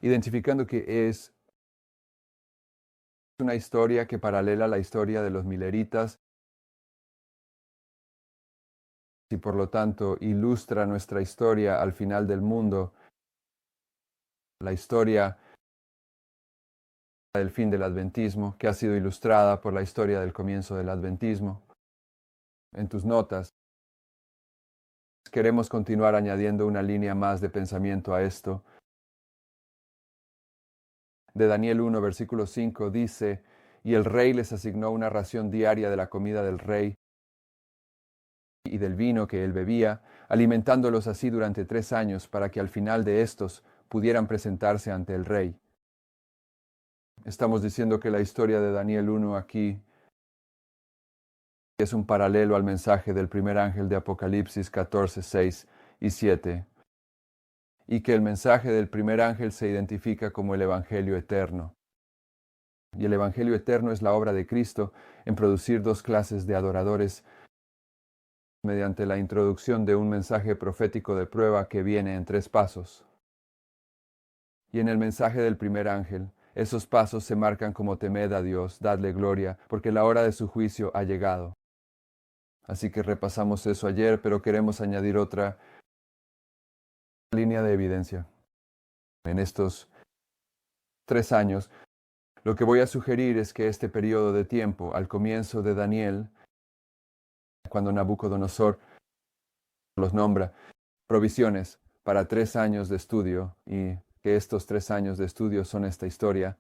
identificando que es una historia que paralela la historia de los mileritas y por lo tanto ilustra nuestra historia al final del mundo, la historia del fin del adventismo, que ha sido ilustrada por la historia del comienzo del adventismo. En tus notas, queremos continuar añadiendo una línea más de pensamiento a esto. De Daniel 1, versículo 5 dice, y el rey les asignó una ración diaria de la comida del rey y del vino que él bebía, alimentándolos así durante 3 años para que al final de estos pudieran presentarse ante el rey. Estamos diciendo que la historia de Daniel 1 aquí es un paralelo al mensaje del primer ángel de Apocalipsis 14, 6 y 7, y que el mensaje del primer ángel se identifica como el Evangelio eterno. Y el Evangelio eterno es la obra de Cristo en producir 2 clases de adoradores mediante la introducción de un mensaje profético de prueba que viene en 3 pasos. Y en el mensaje del primer ángel, esos pasos se marcan como temed a Dios, dadle gloria, porque la hora de su juicio ha llegado. Así que repasamos eso ayer, pero queremos añadir otra línea de evidencia. En estos 3 años, lo que voy a sugerir es que este periodo de tiempo, al comienzo de Daniel, cuando Nabucodonosor los nombra, provisiones para 3 años de estudio, y que estos 3 años de estudio son esta historia,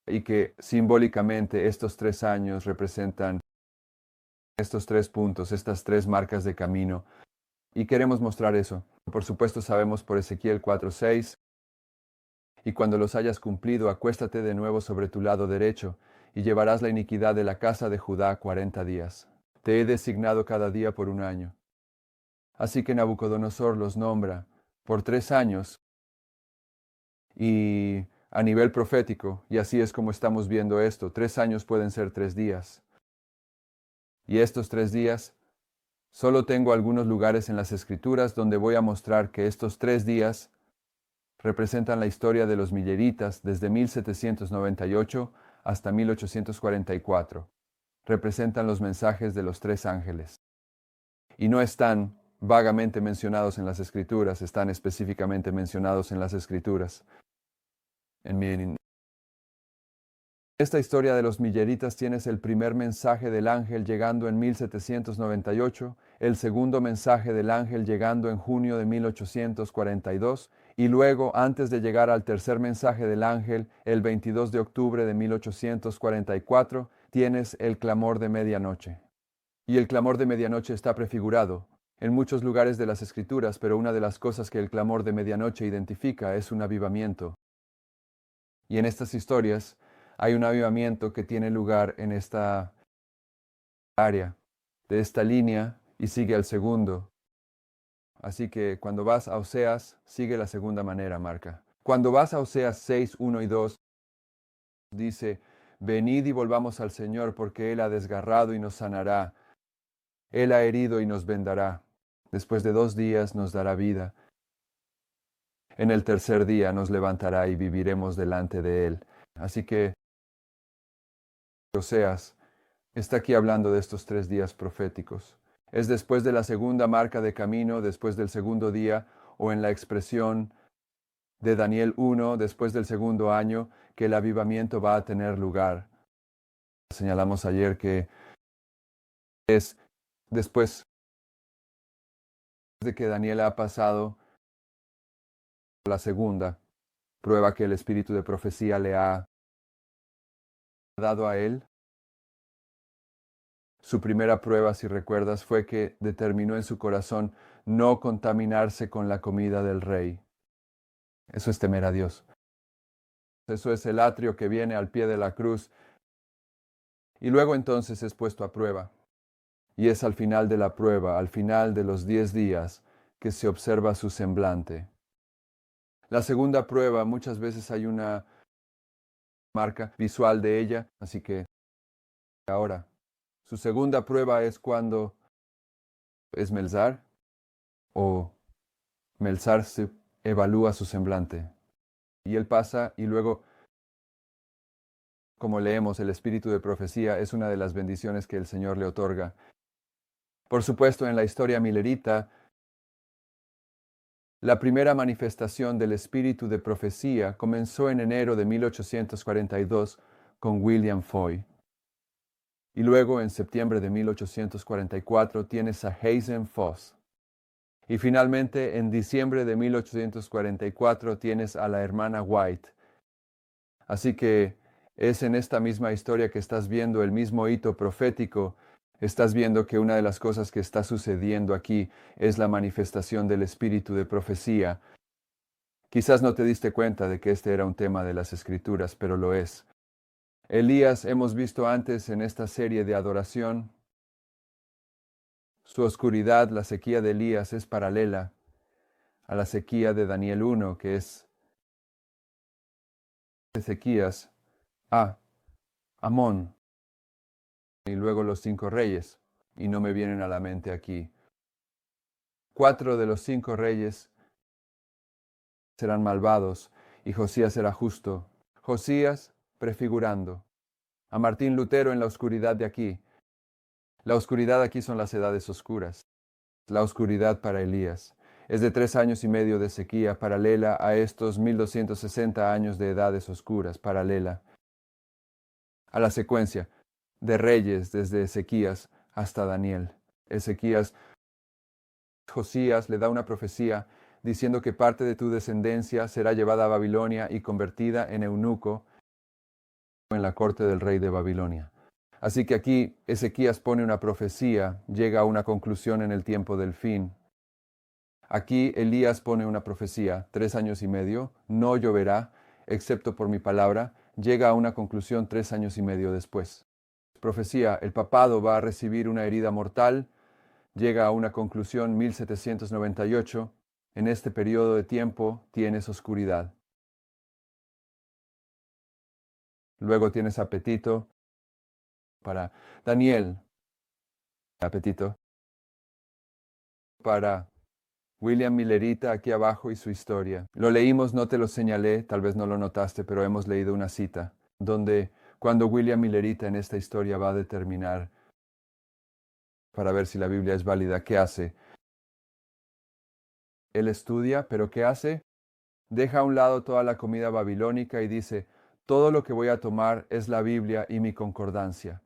y que simbólicamente estos 3 años representan estos 3 puntos, estas 3 marcas de camino, y queremos mostrar eso. Por supuesto sabemos por Ezequiel 4:6, y cuando los hayas cumplido, acuéstate de nuevo sobre tu lado derecho, y llevarás la iniquidad de la casa de Judá 40 días. Te he designado cada día por 1 año. Así que Nabucodonosor los nombra por 3 años, y a nivel profético, y así es como estamos viendo esto, 3 años pueden ser 3 días. Y estos 3 días, solo tengo algunos lugares en las Escrituras donde voy a mostrar que estos 3 días representan la historia de los milleritas desde 1798 hasta 1844. Representan los mensajes de los 3 ángeles. Y no están vagamente mencionados en las Escrituras, están específicamente mencionados en las Escrituras. Esta historia de los milleritas tienes el primer mensaje del ángel llegando en 1798, el segundo mensaje del ángel llegando en junio de 1842, y luego, antes de llegar al tercer mensaje del ángel, el 22 de octubre de 1844, tienes el clamor de medianoche. Y el clamor de medianoche está prefigurado en muchos lugares de las Escrituras, pero una de las cosas que el clamor de medianoche identifica es un avivamiento. Y en estas historias hay un avivamiento que tiene lugar en esta área de esta línea y sigue al segundo. Así que cuando vas a Oseas, sigue la segunda manera, marca. Cuando vas a Oseas 6, 1 y 2, dice, venid y volvamos al Señor, porque Él ha desgarrado y nos sanará. Él ha herido y nos vendará. Después de 2 días nos dará vida. En el tercer día nos levantará y viviremos delante de Él. Así que Oseas está aquí hablando de estos 3 días proféticos. Es después de la segunda marca de camino, después del segundo día, o en la expresión de Daniel 1, después del segundo año, que el avivamiento va a tener lugar. Señalamos ayer que es después de que Daniel ha pasado la segunda prueba que el espíritu de profecía le ha dado a él. Su primera prueba, si recuerdas, fue que determinó en su corazón no contaminarse con la comida del rey. Eso es temer a Dios. Eso es el atrio que viene al pie de la cruz. Y luego entonces es puesto a prueba. Y es al final de la prueba, al final de los 10 días, que se observa su semblante. La segunda prueba, muchas veces hay una marca visual de ella, así que ahora, su segunda prueba es cuando es Melzar, o Melzar se evalúa su semblante. y él pasa y luego, como leemos, el espíritu de profecía es una de las bendiciones que el Señor le otorga. Por supuesto, en la historia milerita, la primera manifestación del espíritu de profecía comenzó en enero de 1842 con William Foy. Y luego, en septiembre de 1844, tienes a Hazen Foss. Y finalmente, en diciembre de 1844, tienes a la hermana White. Así que es en esta misma historia que estás viendo el mismo hito profético. Estás viendo que una de las cosas que está sucediendo aquí es la manifestación del espíritu de profecía. Quizás no te diste cuenta de que este era un tema de las Escrituras, pero lo es. Elías hemos visto antes en esta serie de adoración. Su oscuridad, la sequía de Elías, es paralela a la sequía de Daniel 1, que es Ezequías a Amón y luego los 5 reyes. Y no me vienen a la mente aquí. 4 de los 5 reyes serán malvados y Josías será justo. Josías prefigurando a Martín Lutero en la oscuridad de aquí. La oscuridad aquí son las edades oscuras. La oscuridad para Elías es de 3 años y medio de sequía, paralela a estos 1260 años de edades oscuras, paralela a la secuencia de reyes desde Ezequías hasta Daniel. Ezequías, Josías le da una profecía diciendo que parte de tu descendencia será llevada a Babilonia y convertida en eunuco en la corte del rey de Babilonia. Así que aquí Ezequías pone una profecía, llega a una conclusión en el tiempo del fin. Aquí Elías pone una profecía, 3 años y medio, no lloverá, excepto por mi palabra, llega a una conclusión 3 años y medio después. Profecía, el papado va a recibir una herida mortal, llega a una conclusión 1798, en este periodo de tiempo tienes oscuridad. Luego tienes apetito para Daniel, apetito para William Millerita aquí abajo y su historia. Lo leímos, no te lo señalé, tal vez no lo notaste, pero hemos leído una cita donde cuando William Millerita en esta historia va a determinar para ver si la Biblia es válida, ¿qué hace? Él estudia, pero ¿qué hace? Deja a un lado toda la comida babilónica y dice, todo lo que voy a tomar es la Biblia y mi concordancia.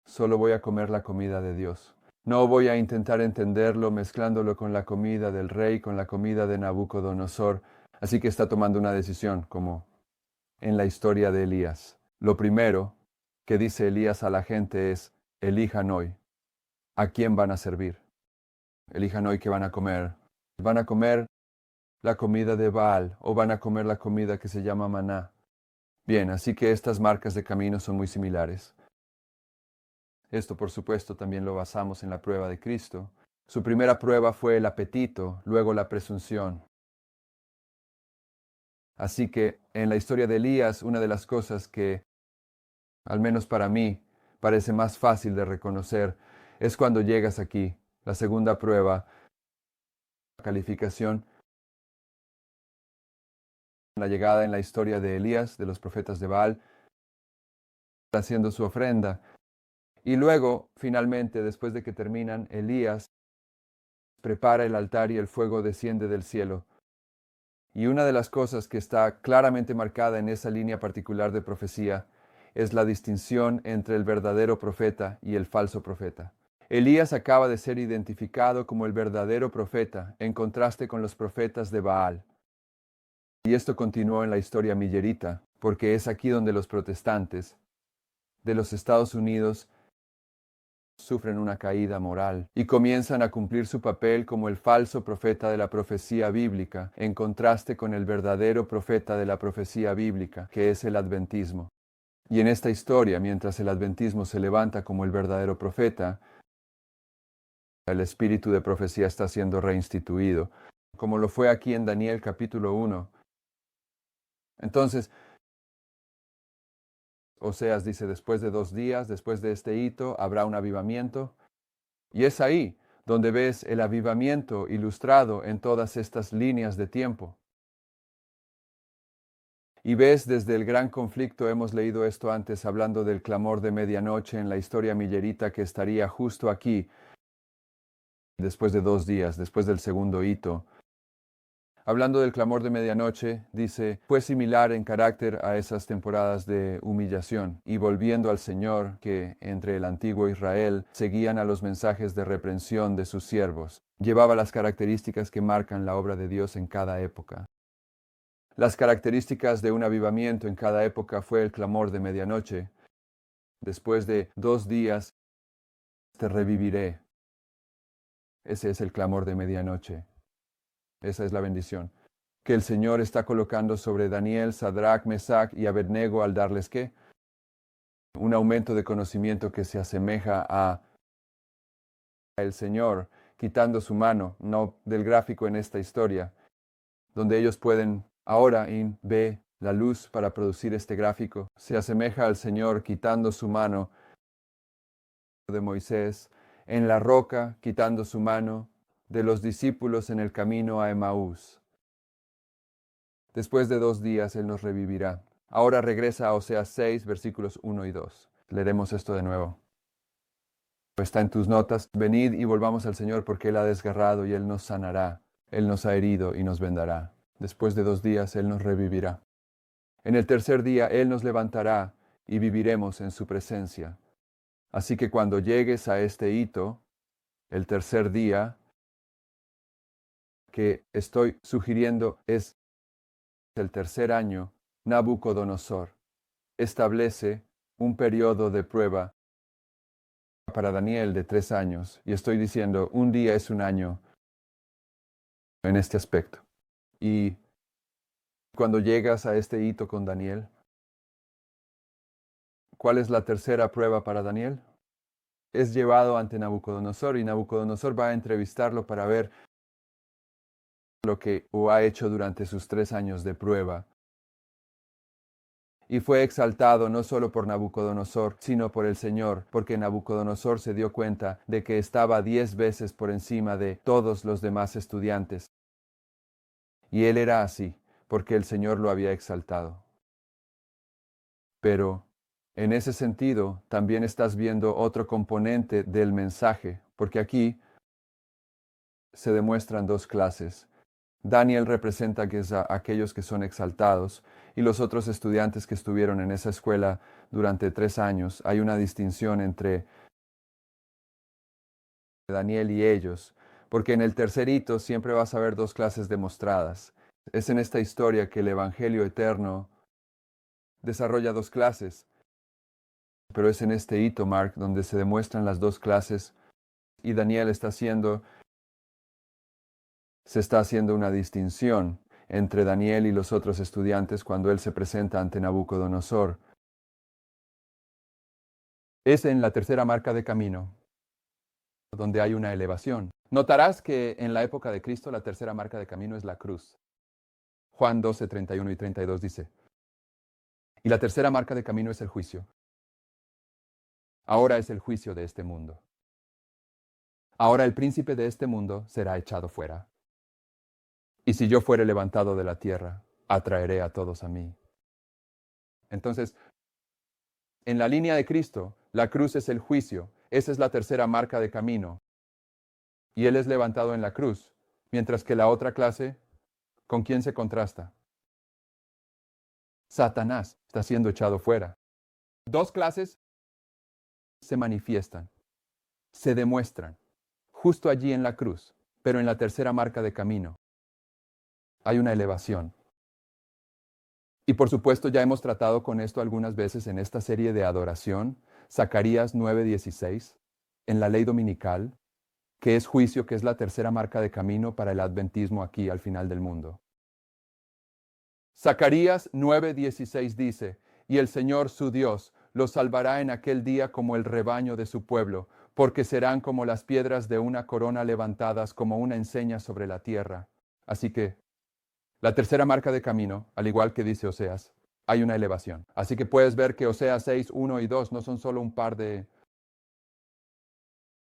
Solo voy a comer la comida de Dios. No voy a intentar entenderlo mezclándolo con la comida del rey, con la comida de Nabucodonosor. Así que está tomando una decisión, como en la historia de Elías. Lo primero que dice Elías a la gente es, elijan hoy. ¿A quién van a servir? Elijan hoy qué van a comer. ¿Van a comer la comida de Baal o van a comer la comida que se llama maná? Bien, así que estas marcas de camino son muy similares. Esto, por supuesto, también lo basamos en la prueba de Cristo. Su primera prueba fue el apetito, luego la presunción. Así que en la historia de Elías, una de las cosas que, al menos para mí, parece más fácil de reconocer es cuando llegas aquí, la segunda prueba, la calificación, la llegada en la historia de Elías, de los profetas de Baal, haciendo su ofrenda. Y luego, finalmente, después de que terminan, Elías prepara el altar y el fuego desciende del cielo. Y una de las cosas que está claramente marcada en esa línea particular de profecía es la distinción entre el verdadero profeta y el falso profeta. Elías acaba de ser identificado como el verdadero profeta, en contraste con los profetas de Baal. Y esto continuó en la historia millerita, porque es aquí donde los protestantes de los Estados Unidos sufren una caída moral y comienzan a cumplir su papel como el falso profeta de la profecía bíblica, en contraste con el verdadero profeta de la profecía bíblica, que es el adventismo. Y en esta historia, mientras el adventismo se levanta como el verdadero profeta, el espíritu de profecía está siendo reinstituido, como lo fue aquí en Daniel capítulo 1. Entonces, Oseas dice, después de 2 días, después de este hito, habrá un avivamiento. Y es ahí donde ves el avivamiento ilustrado en todas estas líneas de tiempo. Y ves, desde el gran conflicto hemos leído esto antes, hablando del clamor de medianoche en la historia millerita que estaría justo aquí, después de 2 días, después del segundo hito. Hablando del clamor de medianoche, dice, fue similar en carácter a esas temporadas de humillación, y volviendo al Señor, que entre el antiguo Israel seguían a los mensajes de reprensión de sus siervos, llevaba las características que marcan la obra de Dios en cada época. Las características de un avivamiento en cada época fue el clamor de medianoche. Después de 2 días, te reviviré. Ese es el clamor de medianoche. Esa es la bendición que el Señor está colocando sobre Daniel, Sadrach, Mesach y Abednego al darles ¿qué? Un aumento de conocimiento que se asemeja a el Señor quitando su mano, no del gráfico en esta historia, donde ellos pueden ahora ve la luz para producir este gráfico. Se asemeja al Señor quitando su mano de Moisés, en la roca quitando su mano de los discípulos en el camino a Emaús. Después de 2 días Él nos revivirá. Ahora regresa a Oseas 6, versículos 1 y 2. Leeremos esto de nuevo. Está en tus notas. Venid y volvamos al Señor porque Él ha desgarrado y Él nos sanará. Él nos ha herido y nos vendará. Después de 2 días Él nos revivirá. En el tercer día Él nos levantará y viviremos en su presencia. Así que cuando llegues a este hito, el tercer día, que estoy sugiriendo es el tercer año, Nabucodonosor establece un periodo de prueba para Daniel de 3 años. Y estoy diciendo, un día es un año en este aspecto. Y cuando llegas a este hito con Daniel, ¿cuál es la tercera prueba para Daniel? Es llevado ante Nabucodonosor y Nabucodonosor va a entrevistarlo para ver lo que ha hecho durante sus 3 años de prueba. Y fue exaltado no solo por Nabucodonosor, sino por el Señor, porque Nabucodonosor se dio cuenta de que estaba 10 veces por encima de todos los demás estudiantes. Y él era así, porque el Señor lo había exaltado. Pero, en ese sentido, también estás viendo otro componente del mensaje, porque aquí se demuestran 2 clases. Daniel representa a aquellos que son exaltados y los otros estudiantes que estuvieron en esa escuela durante 3 años. Hay una distinción entre Daniel y ellos, porque en el tercer hito siempre vas a ver 2 clases demostradas. Es en esta historia que el Evangelio eterno desarrolla 2 clases, pero es en este hito, Mark, donde se demuestran las 2 clases y Daniel se está haciendo una distinción entre Daniel y los otros estudiantes cuando él se presenta ante Nabucodonosor. Es en la tercera marca de camino, donde hay una elevación. Notarás que en la época de Cristo la tercera marca de camino es la cruz. Juan 12, 31 y 32 dice, y la tercera marca de camino es el juicio. Ahora es el juicio de este mundo. Ahora el príncipe de este mundo será echado fuera. Y si yo fuere levantado de la tierra, atraeré a todos a mí. Entonces, en la línea de Cristo, la cruz es el juicio. Esa es la tercera marca de camino. Y Él es levantado en la cruz. Mientras que la otra clase, ¿con quién se contrasta? Satanás está siendo echado fuera. 2 clases se manifiestan, se demuestran, justo allí en la cruz, pero en la tercera marca de camino hay una elevación. Y por supuesto ya hemos tratado con esto algunas veces en esta serie de adoración, Zacarías 9:16, en la ley dominical, que es juicio, que es la tercera marca de camino para el adventismo aquí al final del mundo. Zacarías 9:16 dice, y el Señor su Dios los salvará en aquel día como el rebaño de su pueblo, porque serán como las piedras de una corona levantadas como una enseña sobre la tierra. Así que, la tercera marca de camino, al igual que dice Oseas, hay una elevación. Así que puedes ver que Oseas 6, 1 y 2 no son solo un par de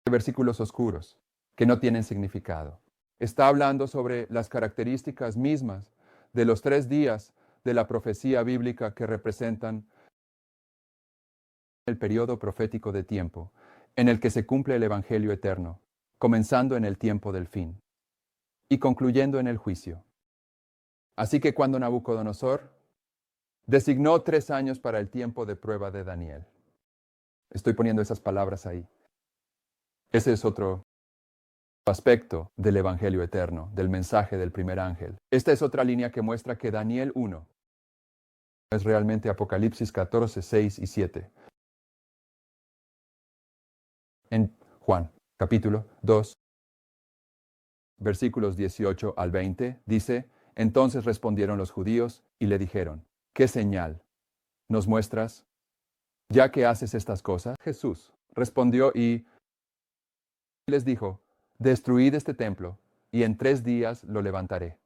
versículos oscuros que no tienen significado. Está hablando sobre las características mismas de los 3 días de la profecía bíblica que representan el periodo profético de tiempo en el que se cumple el Evangelio eterno, comenzando en el tiempo del fin y concluyendo en el juicio. Así que cuando Nabucodonosor designó 3 años para el tiempo de prueba de Daniel, estoy poniendo esas palabras ahí. Ese es otro aspecto del Evangelio eterno, del mensaje del primer ángel. Esta es otra línea que muestra que Daniel 1 es realmente Apocalipsis 14, 6 y 7. En Juan, capítulo 2, versículos 18 al 20, dice: Entonces respondieron los judíos y le dijeron: ¿Qué señal nos muestras, ya que haces estas cosas? Jesús respondió y les dijo: Destruid este templo, y en 3 días lo levantaré.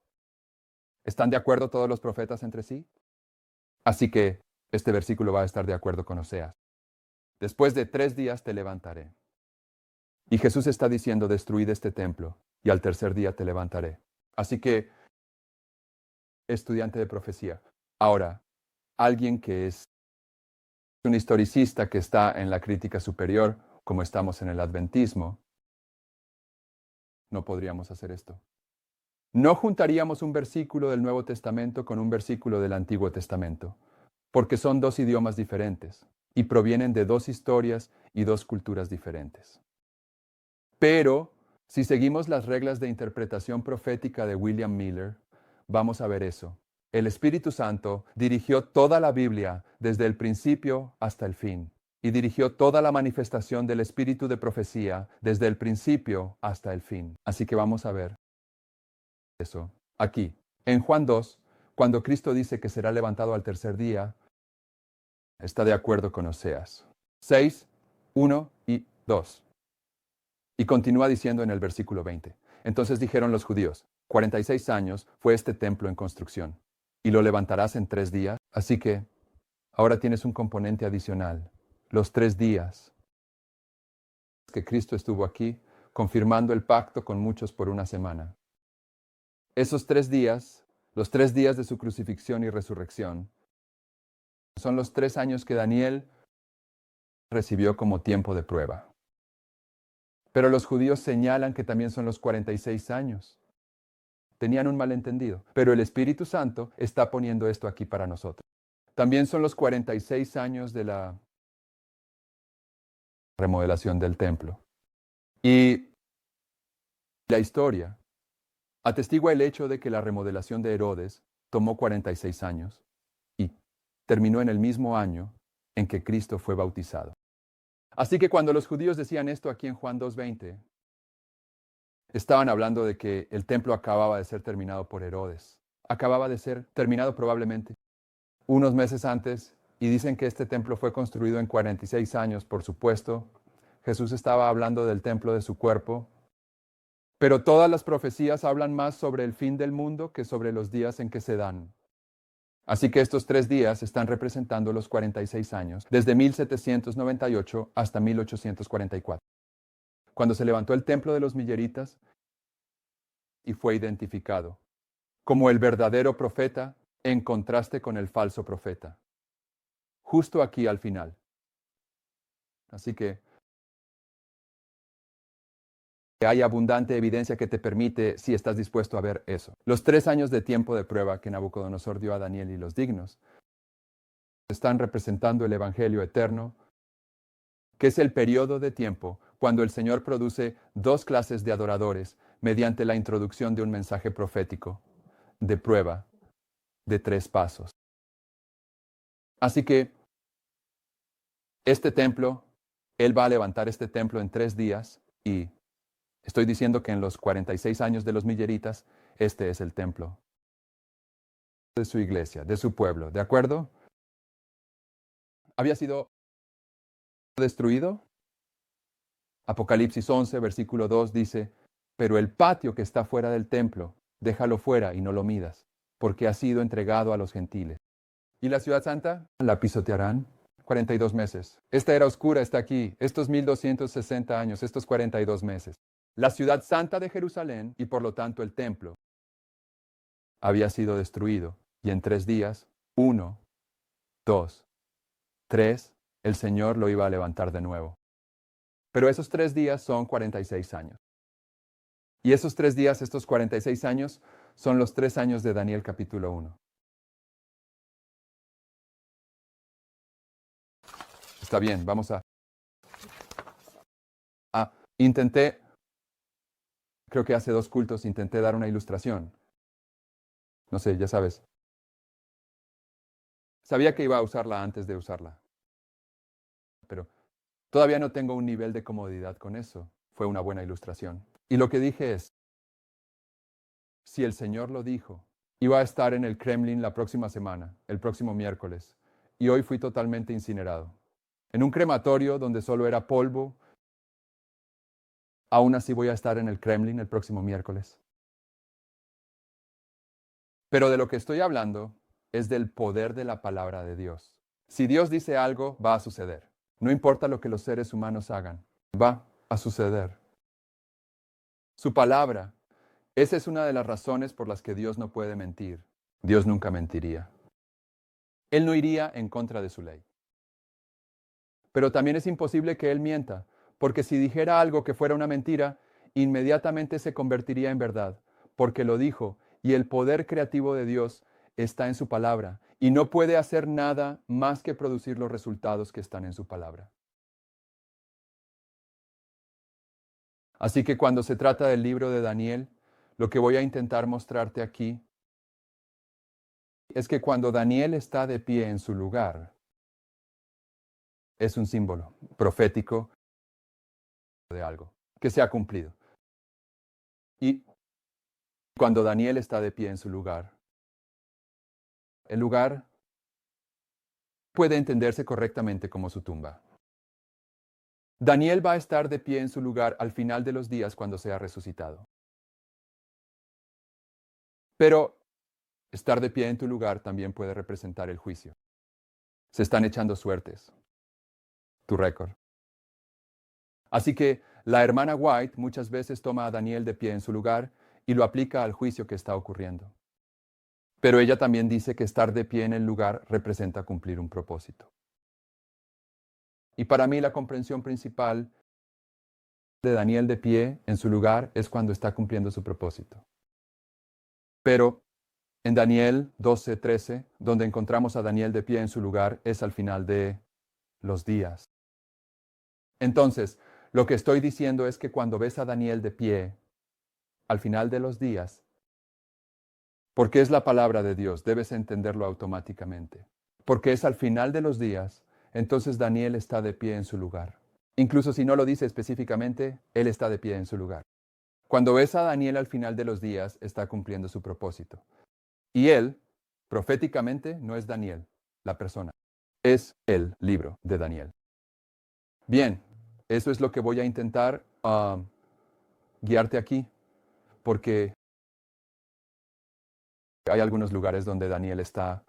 ¿Están de acuerdo todos los profetas entre sí? Así que este versículo va a estar de acuerdo con Oseas. Después de 3 días te levantaré. Y Jesús está diciendo: destruid este templo, y al tercer día te levantaré. Así que, estudiante de profecía, ahora, alguien que es un historicista que está en la crítica superior, como estamos en el adventismo, no podríamos hacer esto. No juntaríamos un versículo del Nuevo Testamento con un versículo del Antiguo Testamento, porque son 2 idiomas diferentes y provienen de 2 historias y 2 culturas diferentes. Pero, si seguimos las reglas de interpretación profética de William Miller, vamos a ver eso. El Espíritu Santo dirigió toda la Biblia desde el principio hasta el fin, y dirigió toda la manifestación del Espíritu de profecía desde el principio hasta el fin. Así que vamos a ver eso aquí. En Juan 2, cuando Cristo dice que será levantado al tercer día, está de acuerdo con Oseas 6, 1 y 2. Y continúa diciendo en el versículo 20. Entonces dijeron los judíos: 46 años fue este templo en construcción, y lo levantarás en 3 días. Así que ahora tienes un componente adicional: los 3 días que Cristo estuvo aquí, confirmando el pacto con muchos por una semana. Esos 3 días, los 3 días de su crucifixión y resurrección, son los 3 años que Daniel recibió como tiempo de prueba. Pero los judíos señalan que también son los 46 años. Tenían un malentendido, pero el Espíritu Santo está poniendo esto aquí para nosotros. También son los 46 años de la remodelación del templo. Y la historia atestigua el hecho de que la remodelación de Herodes tomó 46 años y terminó en el mismo año en que Cristo fue bautizado. Así que cuando los judíos decían esto aquí en Juan 2:20, estaban hablando de que el templo acababa de ser terminado por Herodes. Acababa de ser terminado probablemente unos meses antes, y dicen que este templo fue construido en 46 años, por supuesto. Jesús estaba hablando del templo de su cuerpo, pero todas las profecías hablan más sobre el fin del mundo que sobre los días en que se dan. Así que estos 3 días están representando los 46 años, desde 1798 hasta 1844, cuando se levantó el templo de los milleritas y fue identificado como el verdadero profeta en contraste con el falso profeta, justo aquí al final. Así que hay abundante evidencia que te permite, si estás dispuesto a ver eso. Los 3 años de tiempo de prueba que Nabucodonosor dio a Daniel y los dignos están representando el Evangelio eterno, que es el periodo de tiempo cuando el Señor produce 2 clases de adoradores mediante la introducción de un mensaje profético de prueba de 3 pasos. Así que este templo, Él va a levantar este templo en 3 días, y estoy diciendo que en los 46 años de los milleritas, este es el templo de su iglesia, de su pueblo, ¿de acuerdo? Había sido destruido. Apocalipsis 11, versículo 2 dice: pero el patio que está fuera del templo, déjalo fuera y no lo midas, porque ha sido entregado a los gentiles. ¿Y la ciudad santa? La pisotearán 42 meses. Esta era oscura está aquí, estos 1260 años, estos 42 meses. La ciudad santa de Jerusalén, y por lo tanto el templo, había sido destruido. Y en 3 días, 1, 2, 3, el Señor lo iba a levantar de nuevo. Pero esos 3 días son 46 años. Y esos 3 días, estos 46 años, son los 3 años de Daniel capítulo 1. Está bien, vamos a... Intenté, creo que hace 2 cultos, intenté dar una ilustración. No sé, ya sabes. Sabía que iba a usarla antes de usarla. Pero todavía no tengo un nivel de comodidad con eso. Fue una buena ilustración. Y lo que dije es, si el Señor lo dijo, iba a estar en el Kremlin la próxima semana, el próximo miércoles, y hoy fui totalmente incinerado. En un crematorio donde solo era polvo, aún así voy a estar en el Kremlin el próximo miércoles. Pero de lo que estoy hablando es del poder de la palabra de Dios. Si Dios dice algo, va a suceder. No importa lo que los seres humanos hagan, va a suceder. Su palabra, esa es una de las razones por las que Dios no puede mentir. Dios nunca mentiría. Él no iría en contra de su ley. Pero también es imposible que Él mienta, porque si dijera algo que fuera una mentira, inmediatamente se convertiría en verdad, porque lo dijo, y el poder creativo de Dios está en su palabra, y no puede hacer nada más que producir los resultados que están en su palabra. Así que cuando se trata del libro de Daniel, lo que voy a intentar mostrarte aquí es que cuando Daniel está de pie en su lugar, es un símbolo profético de algo que se ha cumplido. Y cuando Daniel está de pie en su lugar, el lugar puede entenderse correctamente como su tumba. Daniel va a estar de pie en su lugar al final de los días cuando sea resucitado. Pero estar de pie en tu lugar también puede representar el juicio. Se están echando suertes. Tu récord. Así que la hermana White muchas veces toma a Daniel de pie en su lugar y lo aplica al juicio que está ocurriendo. Pero ella también dice que estar de pie en el lugar representa cumplir un propósito. Y para mí la comprensión principal de Daniel de pie en su lugar es cuando está cumpliendo su propósito. Pero en Daniel 12:13, donde encontramos a Daniel de pie en su lugar, es al final de los días. Entonces, lo que estoy diciendo es que cuando ves a Daniel de pie al final de los días, porque es la palabra de Dios, debes entenderlo automáticamente. Porque es al final de los días, entonces Daniel está de pie en su lugar. Incluso si no lo dice específicamente, él está de pie en su lugar. Cuando ves a Daniel al final de los días, está cumpliendo su propósito. Y él, proféticamente, no es Daniel, la persona. Es el libro de Daniel. Bien, eso es lo que voy a intentar guiarte aquí, porque hay algunos lugares donde Daniel está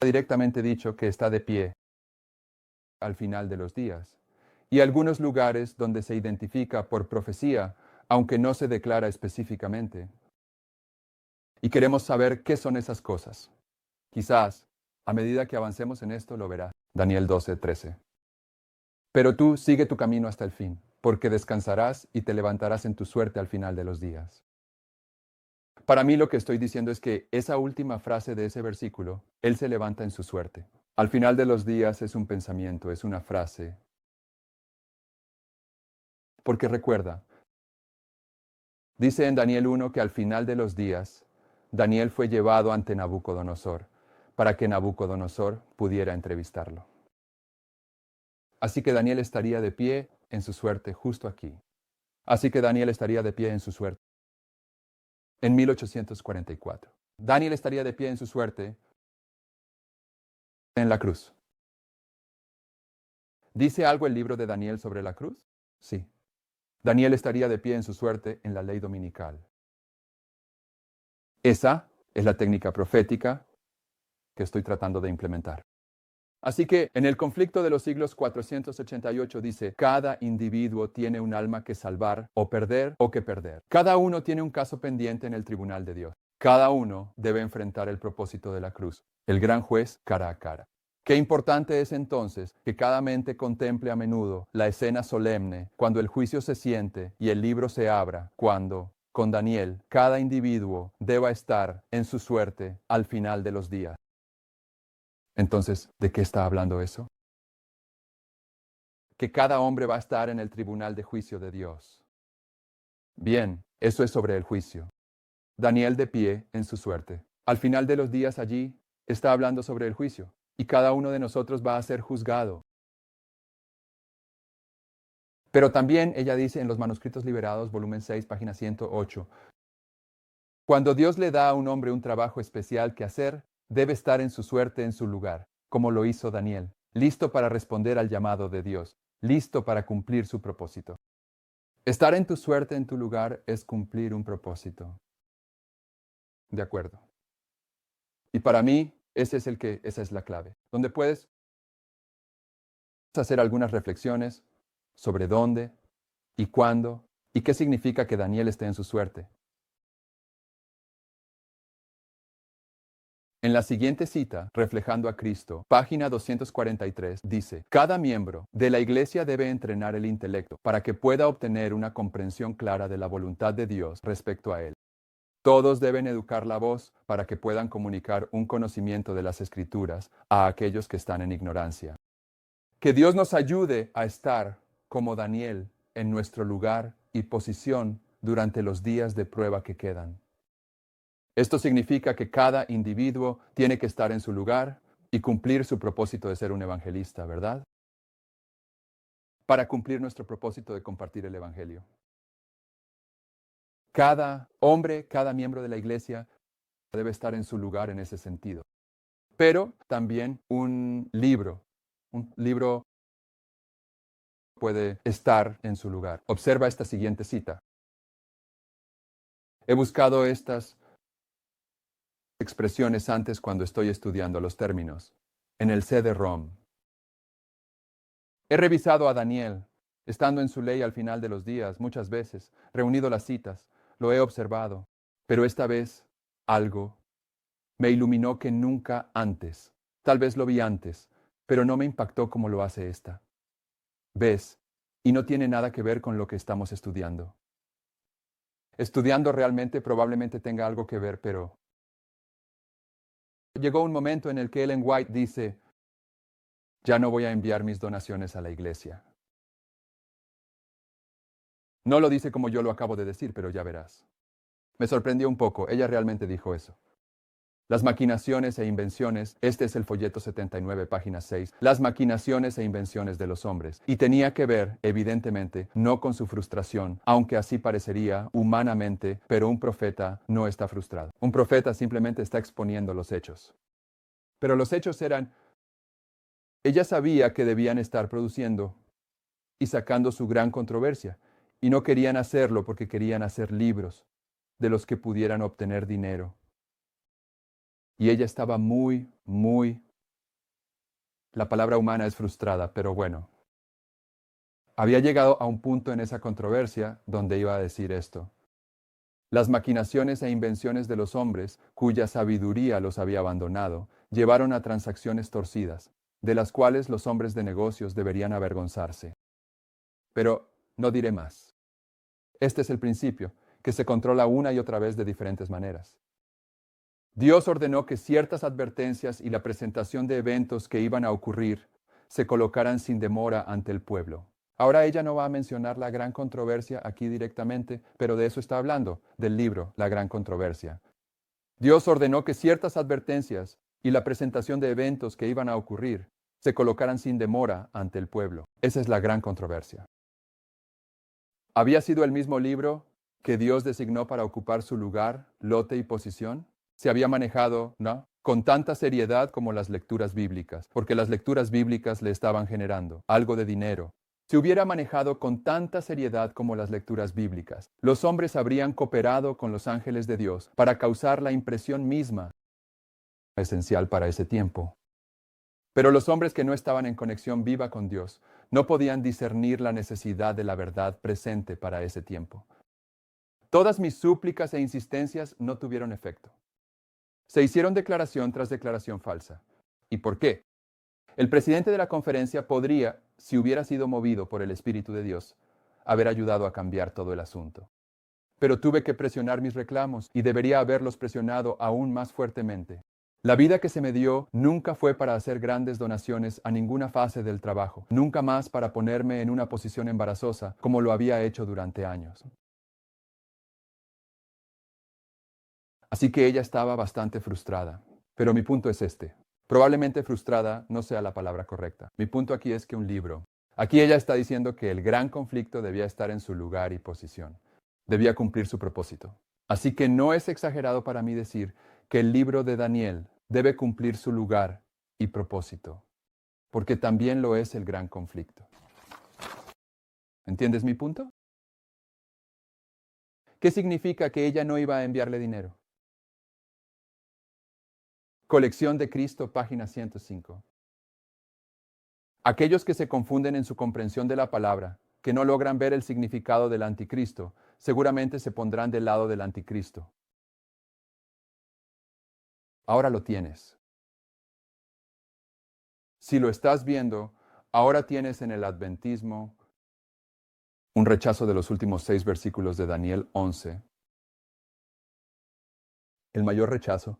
directamente dicho que está de pie al final de los días, y algunos lugares donde se identifica por profecía, aunque no se declara específicamente. Y queremos saber qué son esas cosas. Quizás, a medida que avancemos en esto, lo verás. Daniel 12:13. Pero tú sigue tu camino hasta el fin, porque descansarás y te levantarás en tu suerte al final de los días. Para mí lo que estoy diciendo es que esa última frase de ese versículo, Él se levanta en su suerte. Al final de los días es un pensamiento, es una frase. Porque recuerda, dice en Daniel 1 que al final de los días, Daniel fue llevado ante Nabucodonosor, para que Nabucodonosor pudiera entrevistarlo. Así que Daniel estaría de pie en su suerte justo aquí. Así que Daniel estaría de pie en su suerte en 1844. Daniel estaría de pie en su suerte en la cruz. ¿Dice algo el libro de Daniel sobre la cruz? Sí. Daniel estaría de pie en su suerte en la ley dominical. Esa es la técnica profética que estoy tratando de implementar. Así que en el conflicto de los siglos 488 dice, cada individuo tiene un alma que salvar o que perder. Cada uno tiene un caso pendiente en el tribunal de Dios. Cada uno debe enfrentar el propósito de la cruz, el gran juez cara a cara. Qué importante es entonces que cada mente contemple a menudo la escena solemne cuando el juicio se siente y el libro se abra, cuando, con Daniel, cada individuo deba estar en su suerte al final de los días. Entonces, ¿de qué está hablando eso? Que cada hombre va a estar en el tribunal de juicio de Dios. Bien, eso es sobre el juicio. Daniel de pie en su suerte. Al final de los días allí está hablando sobre el juicio y cada uno de nosotros va a ser juzgado. Pero también ella dice en los manuscritos liberados, volumen 6, página 108, cuando Dios le da a un hombre un trabajo especial que hacer, debe estar en su suerte en su lugar, como lo hizo Daniel, listo para responder al llamado de Dios, listo para cumplir su propósito. Estar en tu suerte en tu lugar es cumplir un propósito. De acuerdo. Y para mí, esa es la clave, donde puedes hacer algunas reflexiones sobre dónde y cuándo y qué significa que Daniel esté en su suerte. En la siguiente cita, reflejando a Cristo, página 243, dice, cada miembro de la Iglesia debe entrenar el intelecto para que pueda obtener una comprensión clara de la voluntad de Dios respecto a él. Todos deben educar la voz para que puedan comunicar un conocimiento de las Escrituras a aquellos que están en ignorancia. Que Dios nos ayude a estar como Daniel en nuestro lugar y posición durante los días de prueba que quedan. Esto significa que cada individuo tiene que estar en su lugar y cumplir su propósito de ser un evangelista, ¿verdad? Para cumplir nuestro propósito de compartir el Evangelio. Cada hombre, cada miembro de la iglesia debe estar en su lugar en ese sentido. Pero también un libro puede estar en su lugar. Observa esta siguiente cita. He buscado estas expresiones antes cuando estoy estudiando los términos. En el CD-ROM. He revisado a Daniel, estando en su ley al final de los días, muchas veces, reunido las citas, lo he observado, pero esta vez algo me iluminó que nunca antes. Tal vez lo vi antes, pero no me impactó como lo hace esta. ¿Ves? Y no tiene nada que ver con lo que estamos estudiando. Estudiando realmente probablemente tenga algo que ver, pero llegó un momento en el que Ellen White dice, ya no voy a enviar mis donaciones a la iglesia. No lo dice como yo lo acabo de decir, pero ya verás. Me sorprendió un poco, ella realmente dijo eso. Las maquinaciones e invenciones, este es el folleto 79, página 6, las maquinaciones e invenciones de los hombres. Y tenía que ver, evidentemente, no con su frustración, aunque así parecería humanamente, pero un profeta no está frustrado. Un profeta simplemente está exponiendo los hechos. Pero los hechos eran, ella sabía que debían estar produciendo y sacando su gran controversia, y no querían hacerlo porque querían hacer libros de los que pudieran obtener dinero. Y ella estaba la palabra humana es frustrada, pero bueno, había llegado a un punto en esa controversia donde iba a decir esto. Las maquinaciones e invenciones de los hombres, cuya sabiduría los había abandonado, llevaron a transacciones torcidas, de las cuales los hombres de negocios deberían avergonzarse. Pero no diré más. Este es el principio, que se controla una y otra vez de diferentes maneras. Dios ordenó que ciertas advertencias y la presentación de eventos que iban a ocurrir se colocaran sin demora ante el pueblo. Ahora ella no va a mencionar la gran controversia aquí directamente, pero de eso está hablando, del libro, La Gran Controversia. Dios ordenó que ciertas advertencias y la presentación de eventos que iban a ocurrir se colocaran sin demora ante el pueblo. Esa es la gran controversia. ¿Había sido el mismo libro que Dios designó para ocupar su lugar, lote y posición? Se había manejado, ¿no?, con tanta seriedad como las lecturas bíblicas, porque las lecturas bíblicas le estaban generando algo de dinero. Se hubiera manejado con tanta seriedad como las lecturas bíblicas, los hombres habrían cooperado con los ángeles de Dios para causar la impresión misma esencial para ese tiempo. Pero los hombres que no estaban en conexión viva con Dios no podían discernir la necesidad de la verdad presente para ese tiempo. Todas mis súplicas e insistencias no tuvieron efecto. Se hicieron declaración tras declaración falsa. ¿Y por qué? El presidente de la conferencia podría, si hubiera sido movido por el Espíritu de Dios, haber ayudado a cambiar todo el asunto. Pero tuve que presionar mis reclamos y debería haberlos presionado aún más fuertemente. La vida que se me dio nunca fue para hacer grandes donaciones a ninguna fase del trabajo, nunca más para ponerme en una posición embarazosa como lo había hecho durante años. Así que ella estaba bastante frustrada. Pero mi punto es este. Probablemente frustrada no sea la palabra correcta. Mi punto aquí es que un libro. Aquí ella está diciendo que el gran conflicto debía estar en su lugar y posición. Debía cumplir su propósito. Así que no es exagerado para mí decir que el libro de Daniel debe cumplir su lugar y propósito, porque también lo es el gran conflicto. ¿Entiendes mi punto? ¿Qué significa que ella no iba a enviarle dinero? Colección de Cristo, página 105. Aquellos que se confunden en su comprensión de la palabra, que no logran ver el significado del anticristo, seguramente se pondrán del lado del anticristo. Ahora lo tienes. Si lo estás viendo, ahora tienes en el adventismo un rechazo de los últimos 6 versículos de Daniel 11. El mayor rechazo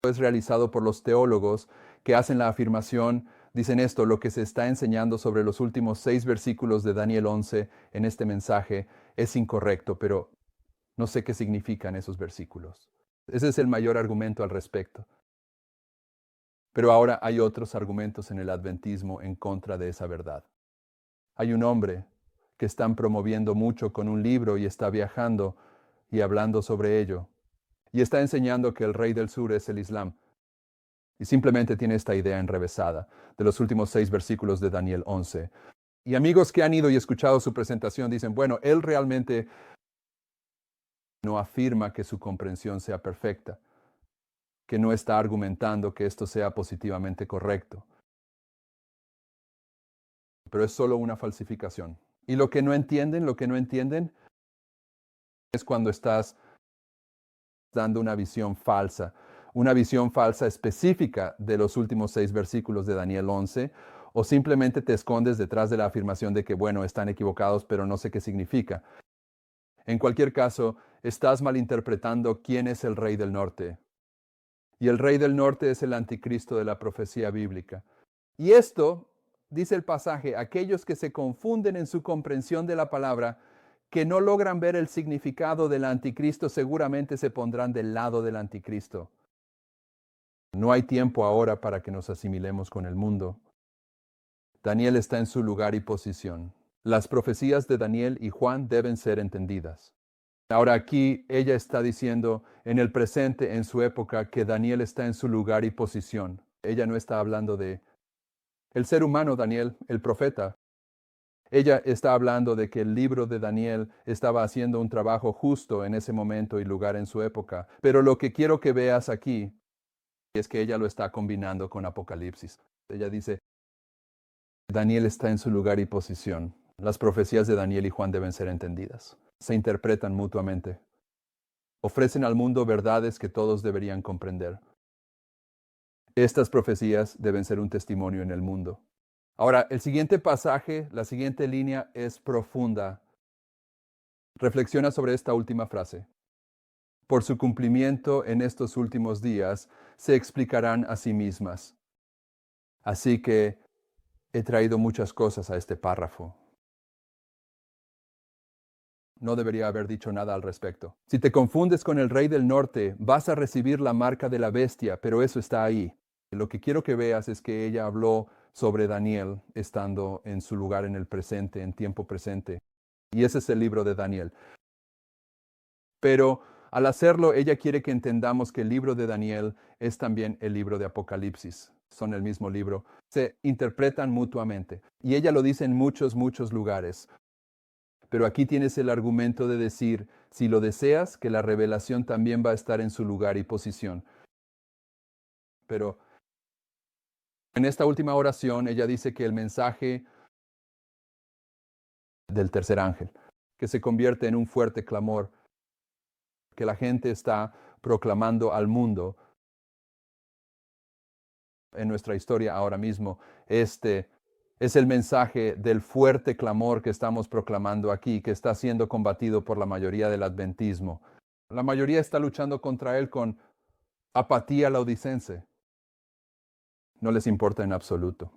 es realizado por los teólogos que hacen la afirmación, dicen esto: lo que se está enseñando sobre los últimos 6 versículos de Daniel 11 en este mensaje es incorrecto, pero no sé qué significan esos versículos. Ese es el mayor argumento al respecto. Pero ahora hay otros argumentos en el adventismo en contra de esa verdad. Hay un hombre que están promoviendo mucho con un libro y está viajando y hablando sobre ello. Y está enseñando que el rey del sur es el Islam. Y simplemente tiene esta idea enrevesada de los últimos 6 versículos de Daniel 11. Y amigos que han ido y escuchado su presentación dicen, bueno, él realmente no afirma que su comprensión sea perfecta, que no está argumentando que esto sea positivamente correcto. Pero es solo una falsificación. Y lo que no entienden es cuando estás dando una visión falsa específica de los últimos 6 versículos de Daniel 11, o simplemente te escondes detrás de la afirmación de que, bueno, están equivocados, pero no sé qué significa. En cualquier caso, estás malinterpretando quién es el rey del norte. Y el rey del norte es el anticristo de la profecía bíblica. Y esto, dice el pasaje, aquellos que se confunden en su comprensión de la palabra, que no logran ver el significado del anticristo, seguramente se pondrán del lado del anticristo. No hay tiempo ahora para que nos asimilemos con el mundo. Daniel está en su lugar y posición. Las profecías de Daniel y Juan deben ser entendidas. Ahora aquí ella está diciendo en el presente, en su época, que Daniel está en su lugar y posición. Ella no está hablando de el ser humano Daniel, el profeta. Ella está hablando de que el libro de Daniel estaba haciendo un trabajo justo en ese momento y lugar en su época. Pero lo que quiero que veas aquí es que ella lo está combinando con Apocalipsis. Ella dice, Daniel está en su lugar y posición. Las profecías de Daniel y Juan deben ser entendidas. Se interpretan mutuamente. Ofrecen al mundo verdades que todos deberían comprender. Estas profecías deben ser un testimonio en el mundo. Ahora, el siguiente pasaje, la siguiente línea es profunda. Reflexiona sobre esta última frase. Por su cumplimiento en estos últimos días, se explicarán a sí mismas. Así que he traído muchas cosas a este párrafo. No debería haber dicho nada al respecto. Si te confundes con el rey del norte, vas a recibir la marca de la bestia, pero eso está ahí. Lo que quiero que veas es que ella habló sobre Daniel estando en su lugar en el presente, en tiempo presente. Y ese es el libro de Daniel. Pero al hacerlo, ella quiere que entendamos que el libro de Daniel es también el libro de Apocalipsis. Son el mismo libro. Se interpretan mutuamente. Y ella lo dice en muchos lugares. Pero aquí tienes el argumento de decir, si lo deseas, que la revelación también va a estar en su lugar y posición. Pero en esta última oración, ella dice que el mensaje del tercer ángel, que se convierte en un fuerte clamor, que la gente está proclamando al mundo. En nuestra historia ahora mismo, este es el mensaje del fuerte clamor que estamos proclamando aquí, que está siendo combatido por la mayoría del adventismo. La mayoría está luchando contra él con apatía laodicense. No les importa en absoluto.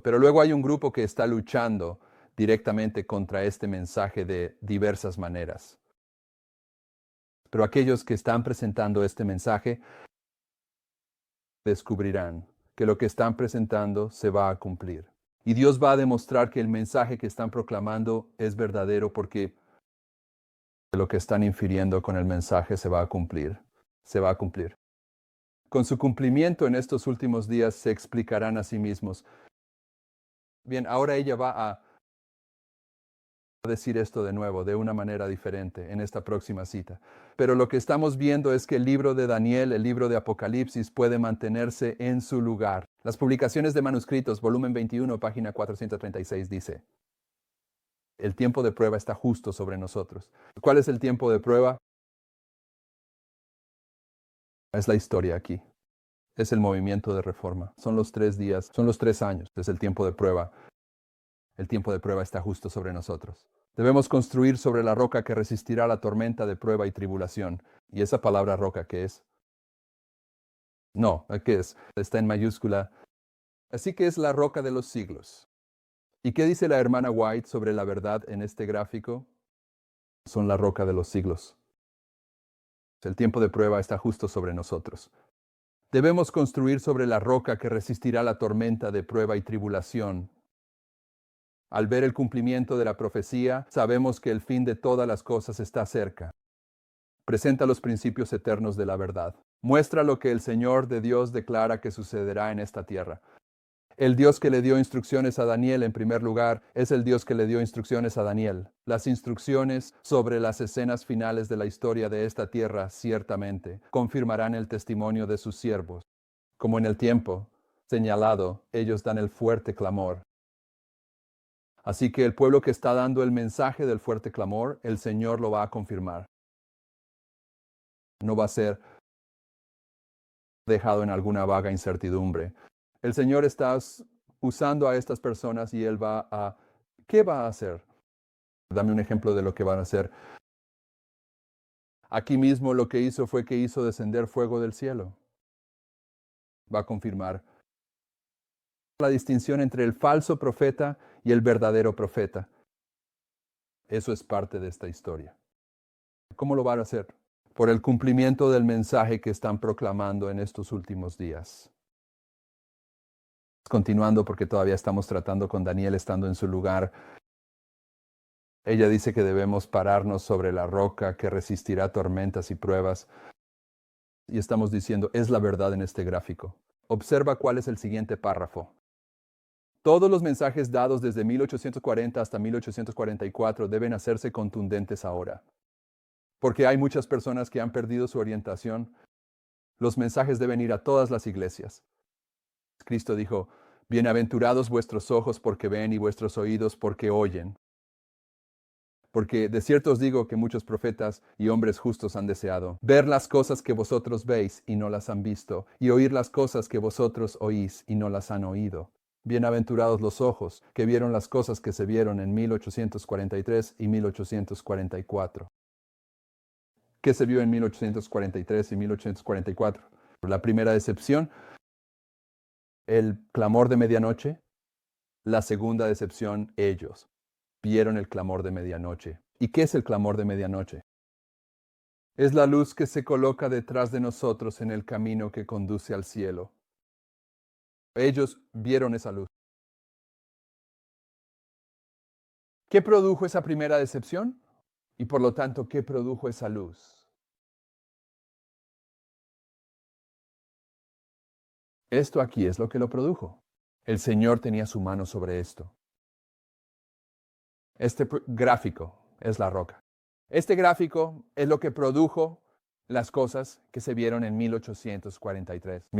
Pero luego hay un grupo que está luchando directamente contra este mensaje de diversas maneras. Pero aquellos que están presentando este mensaje descubrirán que lo que están presentando se va a cumplir. Y Dios va a demostrar que el mensaje que están proclamando es verdadero porque lo que están infiriendo con el mensaje se va a cumplir. Se va a cumplir. Con su cumplimiento en estos últimos días se explicarán a sí mismos. Bien, ahora ella va a decir esto de nuevo, de una manera diferente, en esta próxima cita. Pero lo que estamos viendo es que el libro de Daniel, el libro de Apocalipsis, puede mantenerse en su lugar. Las publicaciones de manuscritos, volumen 21, página 436, dice: el tiempo de prueba está justo sobre nosotros. ¿Cuál es el tiempo de prueba? Es la historia aquí. Es el movimiento de reforma. Son los 3 días, son los 3 años. Es el tiempo de prueba. El tiempo de prueba está justo sobre nosotros. Debemos construir sobre la roca que resistirá la tormenta de prueba y tribulación. ¿Y esa palabra roca qué es? No, ¿qué es? Está en mayúscula. Así que es la roca de los siglos. ¿Y qué dice la hermana White sobre la verdad en este gráfico? Son la roca de los siglos. El tiempo de prueba está justo sobre nosotros. Debemos construir sobre la roca que resistirá la tormenta de prueba y tribulación. Al ver el cumplimiento de la profecía, sabemos que el fin de todas las cosas está cerca. Presenta los principios eternos de la verdad. Muestra lo que el Señor de Dios declara que sucederá en esta tierra. El Dios que le dio instrucciones a Daniel, en primer lugar, es el Dios que le dio instrucciones a Daniel. Las instrucciones sobre las escenas finales de la historia de esta tierra, ciertamente, confirmarán el testimonio de sus siervos. Como en el tiempo señalado, ellos dan el fuerte clamor. Así que el pueblo que está dando el mensaje del fuerte clamor, el Señor lo va a confirmar. No va a ser dejado en alguna vaga incertidumbre. El Señor está usando a estas personas y Él ¿qué va a hacer? Dame un ejemplo de lo que van a hacer. Aquí mismo lo que hizo fue que hizo descender fuego del cielo. Va a confirmar la distinción entre el falso profeta y el verdadero profeta. Eso es parte de esta historia. ¿Cómo lo van a hacer? Por el cumplimiento del mensaje que están proclamando en estos últimos días. Continuando, porque todavía estamos tratando con Daniel estando en su lugar. Ella dice que debemos pararnos sobre la roca que resistirá tormentas y pruebas. Y estamos diciendo, es la verdad en este gráfico. Observa cuál es el siguiente párrafo. Todos los mensajes dados desde 1840 hasta 1844 deben hacerse contundentes ahora. Porque hay muchas personas que han perdido su orientación. Los mensajes deben ir a todas las iglesias. Cristo dijo: bienaventurados vuestros ojos porque ven y vuestros oídos porque oyen. Porque de cierto os digo que muchos profetas y hombres justos han deseado ver las cosas que vosotros veis y no las han visto, y oír las cosas que vosotros oís y no las han oído. Bienaventurados los ojos que vieron las cosas que se vieron en 1843 y 1844. ¿Qué se vio en 1843 y 1844? La primera decepción, el clamor de medianoche. La segunda decepción, ellos vieron el clamor de medianoche. ¿Y qué es el clamor de medianoche? Es la luz que se coloca detrás de nosotros en el camino que conduce al cielo. Ellos vieron esa luz. ¿Qué produjo esa primera decepción? Y por lo tanto, ¿qué produjo esa luz? Esto aquí es lo que lo produjo. El Señor tenía su mano sobre esto. Este gráfico es la roca. Este gráfico es lo que produjo las cosas que se vieron en 1843 y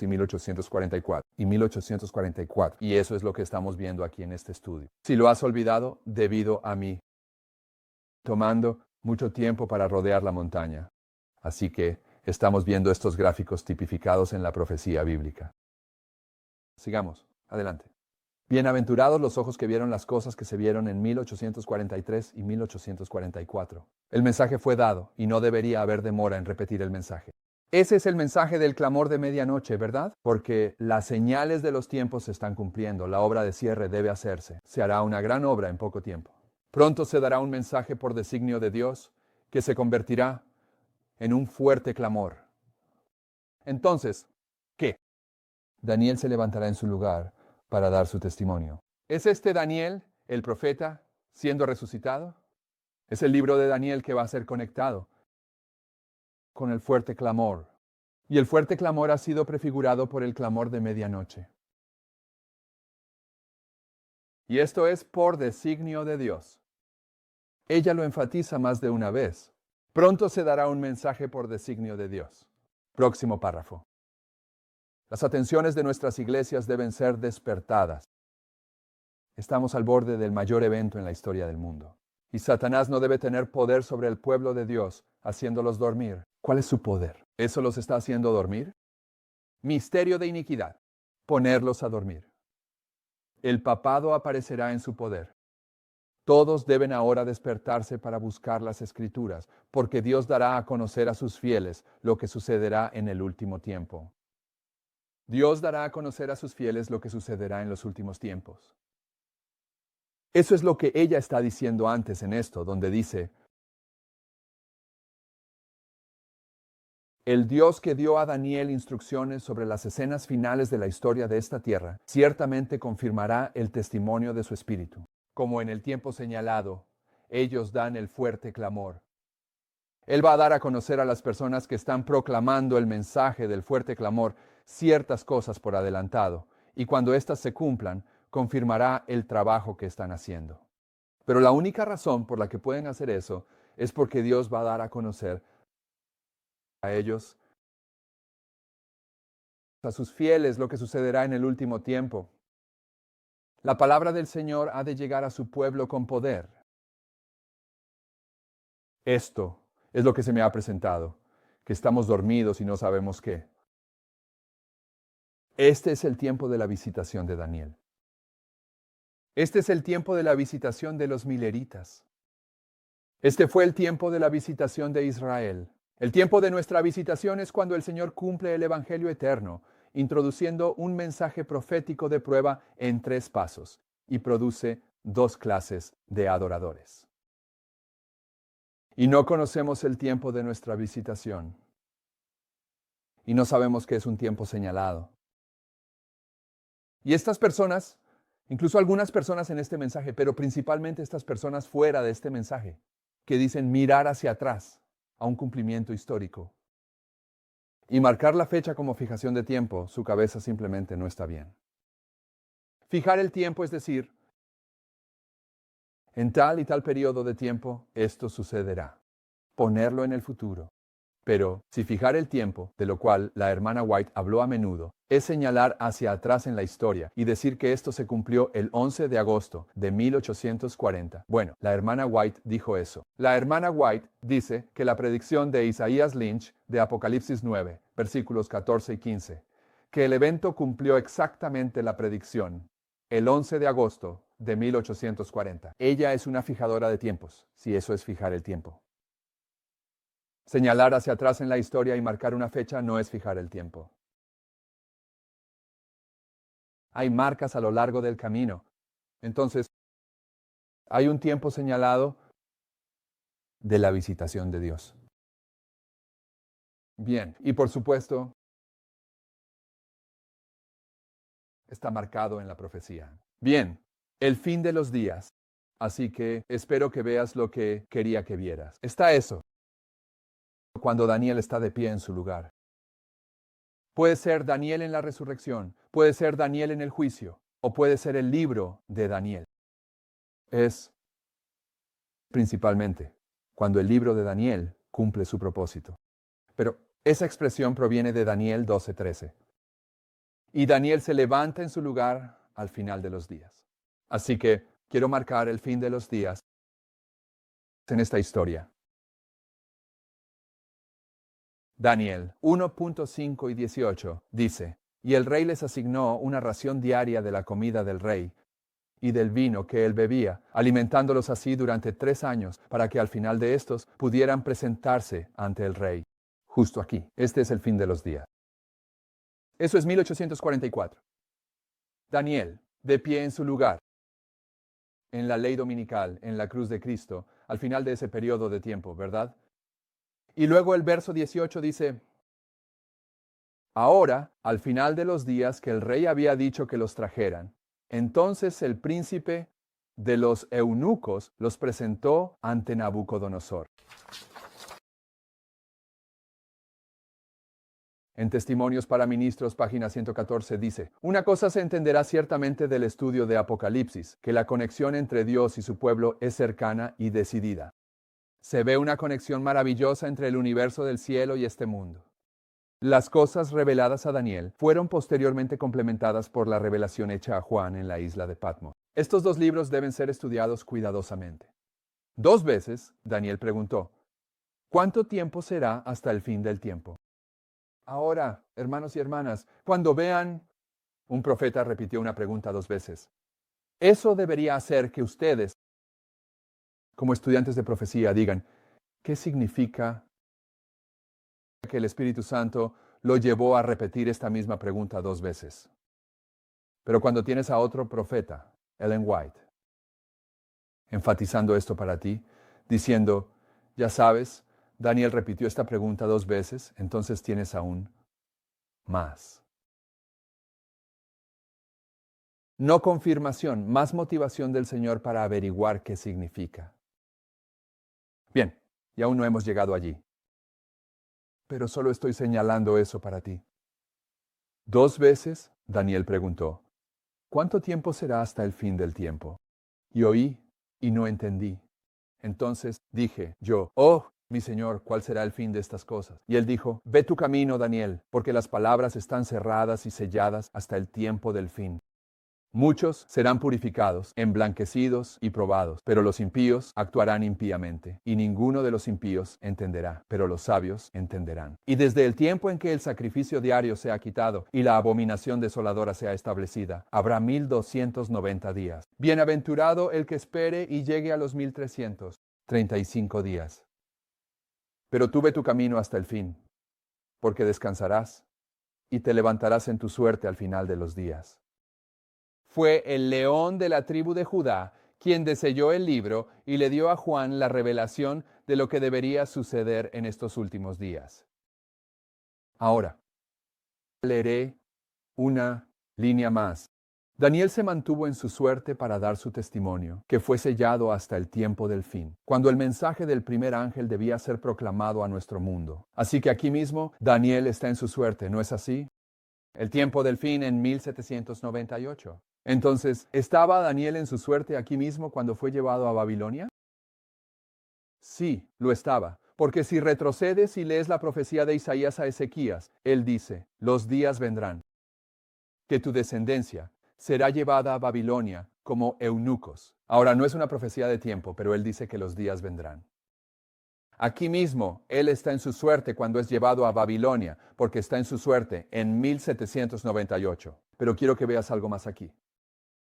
1844 y 1844. Y eso es lo que estamos viendo aquí en este estudio. Si lo has olvidado, debido a mí tomando mucho tiempo para rodear la montaña. Así que estamos viendo estos gráficos tipificados en la profecía bíblica. Sigamos, adelante. Bienaventurados los ojos que vieron las cosas que se vieron en 1843 y 1844. El mensaje fue dado y no debería haber demora en repetir el mensaje. Ese es el mensaje del clamor de medianoche, ¿verdad? Porque las señales de los tiempos se están cumpliendo. La obra de cierre debe hacerse. Se hará una gran obra en poco tiempo. Pronto se dará un mensaje por designio de Dios que se convertirá en un fuerte clamor. Entonces, ¿qué? Daniel se levantará en su lugar para dar su testimonio. ¿Es este Daniel, el profeta, siendo resucitado? Es el libro de Daniel que va a ser conectado con el fuerte clamor. Y el fuerte clamor ha sido prefigurado por el clamor de medianoche. Y esto es por designio de Dios. Ella lo enfatiza más de una vez. Pronto se dará un mensaje por designio de Dios. Próximo párrafo. Las atenciones de nuestras iglesias deben ser despertadas. Estamos al borde del mayor evento en la historia del mundo. Y Satanás no debe tener poder sobre el pueblo de Dios, haciéndolos dormir. ¿Cuál es su poder? ¿Eso los está haciendo dormir? Misterio de iniquidad. Ponerlos a dormir. El papado aparecerá en su poder. Todos deben ahora despertarse para buscar las Escrituras, porque Dios dará a conocer a sus fieles lo que sucederá en el último tiempo. Dios dará a conocer a sus fieles lo que sucederá en los últimos tiempos. Eso es lo que ella está diciendo antes en esto, donde dice, el Dios que dio a Daniel instrucciones sobre las escenas finales de la historia de esta tierra, ciertamente confirmará el testimonio de su espíritu. Como en el tiempo señalado, ellos dan el fuerte clamor. Él va a dar a conocer a las personas que están proclamando el mensaje del fuerte clamor ciertas cosas por adelantado, y cuando éstas se cumplan, confirmará el trabajo que están haciendo. Pero la única razón por la que pueden hacer eso es porque Dios va a dar a conocer a ellos, a sus fieles, lo que sucederá en el último tiempo. La palabra del Señor ha de llegar a su pueblo con poder. Esto es lo que se me ha presentado, que estamos dormidos y no sabemos qué. Este es el tiempo de la visitación de Daniel. Este es el tiempo de la visitación de los mileritas. Este fue el tiempo de la visitación de Israel. El tiempo de nuestra visitación es cuando el Señor cumple el Evangelio eterno, introduciendo un mensaje profético de prueba en 3 pasos, y produce 2 clases de adoradores. Y no conocemos el tiempo de nuestra visitación. Y no sabemos que es un tiempo señalado. Y estas personas, incluso algunas personas en este mensaje, pero principalmente estas personas fuera de este mensaje, que dicen mirar hacia atrás a un cumplimiento histórico y marcar la fecha como fijación de tiempo, su cabeza simplemente no está bien. Fijar el tiempo es decir, en tal y tal periodo de tiempo esto sucederá. Ponerlo en el futuro. Pero si fijar el tiempo, de lo cual la hermana White habló a menudo, es señalar hacia atrás en la historia y decir que esto se cumplió el 11 de agosto de 1840. Bueno, la hermana White dijo eso. La hermana White dice que la predicción de Isaías Lynch de Apocalipsis 9, versículos 14 y 15, que el evento cumplió exactamente la predicción, el 11 de agosto de 1840. Ella es una fijadora de tiempos, si eso es fijar el tiempo. Señalar hacia atrás en la historia y marcar una fecha no es fijar el tiempo. Hay marcas a lo largo del camino. Entonces, hay un tiempo señalado de la visitación de Dios. Bien, y por supuesto, está marcado en la profecía. Bien, el fin de los días. Así que espero que veas lo que quería que vieras. Está eso. Cuando Daniel está de pie en su lugar. Puede ser Daniel en la resurrección, puede ser Daniel en el juicio, o puede ser el libro de Daniel. Es principalmente cuando el libro de Daniel cumple su propósito. Pero esa expresión proviene de Daniel 12:13. Y Daniel se levanta en su lugar al final de los días. Así que quiero marcar el fin de los días en esta historia. Daniel 1.5 y 18 dice, y el rey les asignó una ración diaria de la comida del rey y del vino que él bebía, alimentándolos así durante 3 años, para que al final de estos pudieran presentarse ante el rey. Justo aquí, este es el fin de los días. Eso es 1844. Daniel, de pie en su lugar, en la ley dominical, en la cruz de Cristo, al final de ese periodo de tiempo, ¿verdad? Y luego el verso 18 dice, ahora, al final de los días que el rey había dicho que los trajeran, entonces el príncipe de los eunucos los presentó ante Nabucodonosor. En Testimonios para Ministros, página 114, dice, una cosa se entenderá ciertamente del estudio de Apocalipsis, que la conexión entre Dios y su pueblo es cercana y decidida. Se ve una conexión maravillosa entre el universo del cielo y este mundo. Las cosas reveladas a Daniel fueron posteriormente complementadas por la revelación hecha a Juan en la isla de Patmos. Estos 2 libros deben ser estudiados cuidadosamente. 2 veces, Daniel preguntó, ¿cuánto tiempo será hasta el fin del tiempo? Ahora, hermanos y hermanas, cuando vean, un profeta repitió una pregunta 2 veces. Eso debería hacer que ustedes, como estudiantes de profecía, digan, ¿qué significa que el Espíritu Santo lo llevó a repetir esta misma pregunta 2 veces? Pero cuando tienes a otro profeta, Ellen White, enfatizando esto para ti, diciendo, ya sabes, Daniel repitió esta pregunta 2 veces, entonces tienes aún más. No confirmación, más motivación del Señor para averiguar qué significa. Bien, y aún no hemos llegado allí. Pero solo estoy señalando eso para ti. 2 veces, Daniel preguntó, ¿cuánto tiempo será hasta el fin del tiempo? Y oí, y no entendí. Entonces dije yo, oh, mi Señor, ¿cuál será el fin de estas cosas? Y él dijo, ve tu camino, Daniel, porque las palabras están cerradas y selladas hasta el tiempo del fin. Muchos serán purificados, emblanquecidos y probados, pero los impíos actuarán impíamente, y ninguno de los impíos entenderá, pero los sabios entenderán. Y desde el tiempo en que el sacrificio diario sea quitado y la abominación desoladora sea establecida, habrá 1290 días. Bienaventurado el que espere y llegue a los 1335 días. Pero tú ve tu camino hasta el fin, porque descansarás y te levantarás en tu suerte al final de los días. Fue el león de la tribu de Judá quien deselló el libro y le dio a Juan la revelación de lo que debería suceder en estos últimos días. Ahora, leeré una línea más. Daniel se mantuvo en su suerte para dar su testimonio, que fue sellado hasta el tiempo del fin, cuando el mensaje del primer ángel debía ser proclamado a nuestro mundo. Así que aquí mismo, Daniel está en su suerte, ¿no es así? El tiempo del fin en 1798. Entonces, ¿estaba Daniel en su suerte aquí mismo cuando fue llevado a Babilonia? Sí, lo estaba, porque si retrocedes y lees la profecía de Isaías a Ezequías, él dice, los días vendrán, que tu descendencia será llevada a Babilonia como eunucos. Ahora, no es una profecía de tiempo, pero él dice que los días vendrán. Aquí mismo, él está en su suerte cuando es llevado a Babilonia, porque está en su suerte en 1798. Pero quiero que veas algo más aquí.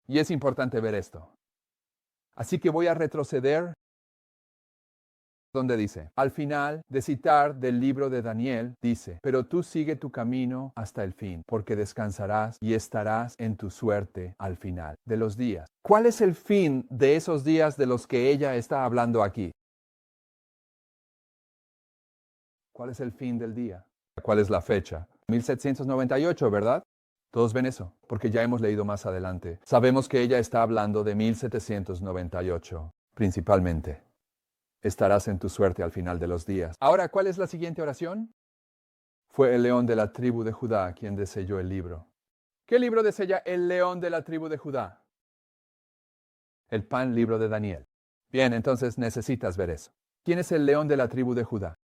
Y es importante ver esto. Así que voy a retroceder donde dice, al final de citar del libro de Daniel, dice, pero tú sigue tu camino hasta el fin, porque descansarás y estarás en tu suerte al final de los días. ¿Cuál es el fin de esos días de los que ella está hablando aquí? ¿Cuál es el fin del día? ¿Cuál es la fecha? 1798, ¿verdad? Todos ven eso, porque ya hemos leído más adelante. Sabemos que ella está hablando de 1798, principalmente. Estarás en tu suerte al final de los días. Ahora, ¿cuál es la siguiente oración? Fue el león de la tribu de Judá quien deselló el libro. ¿Qué libro desella el león de la tribu de Judá? El pan libro de Daniel. Bien, entonces necesitas ver eso. ¿Quién es el león de la tribu de Judá?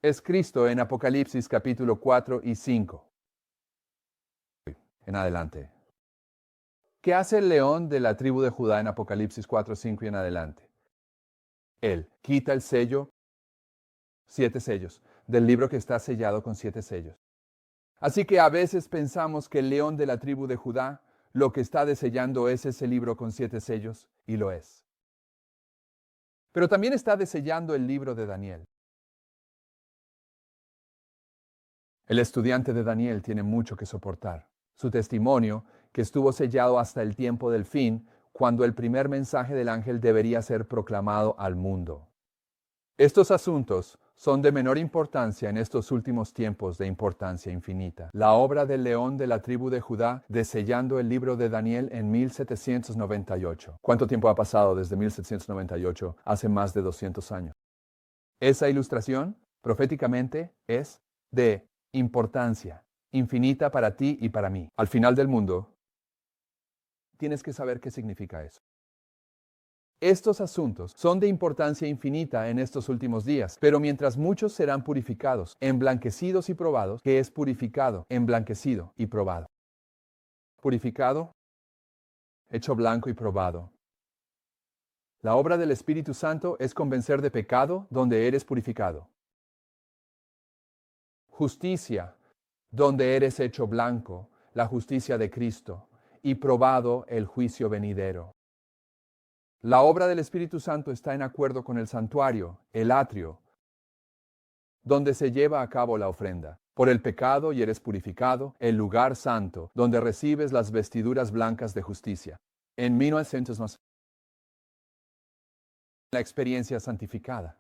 es Cristo en Apocalipsis capítulo 4 y 5. En adelante. ¿Qué hace el león de la tribu de Judá en Apocalipsis 4, 5 y en adelante? Él quita el sello, 7 sellos, del libro que está sellado con 7 sellos. Así que a veces pensamos que el león de la tribu de Judá lo que está desellando es ese libro con 7 sellos, y lo es. Pero también está desellando el libro de Daniel. El estudiante de Daniel tiene mucho que soportar. Su testimonio, que estuvo sellado hasta el tiempo del fin, cuando el primer mensaje del ángel debería ser proclamado al mundo. Estos asuntos son de menor importancia en estos últimos tiempos de importancia infinita. La obra del león de la tribu de Judá desellando el libro de Daniel en 1798. ¿Cuánto tiempo ha pasado desde 1798? Hace más de 200 años. Esa ilustración, proféticamente, es de importancia infinita para ti y para mí. Al final del mundo, tienes que saber qué significa eso. Estos asuntos son de importancia infinita en estos últimos días, pero mientras muchos serán purificados, emblanquecidos y probados, ¿qué es purificado, emblanquecido y probado? Purificado, hecho blanco y probado. La obra del Espíritu Santo es convencer de pecado donde eres purificado. Justicia, donde eres hecho blanco, la justicia de Cristo, y probado el juicio venidero. La obra del Espíritu Santo está en acuerdo con el santuario, el atrio, donde se lleva a cabo la ofrenda. Por el pecado y eres purificado, el lugar santo, donde recibes las vestiduras blancas de justicia. En 1900 la experiencia santificada.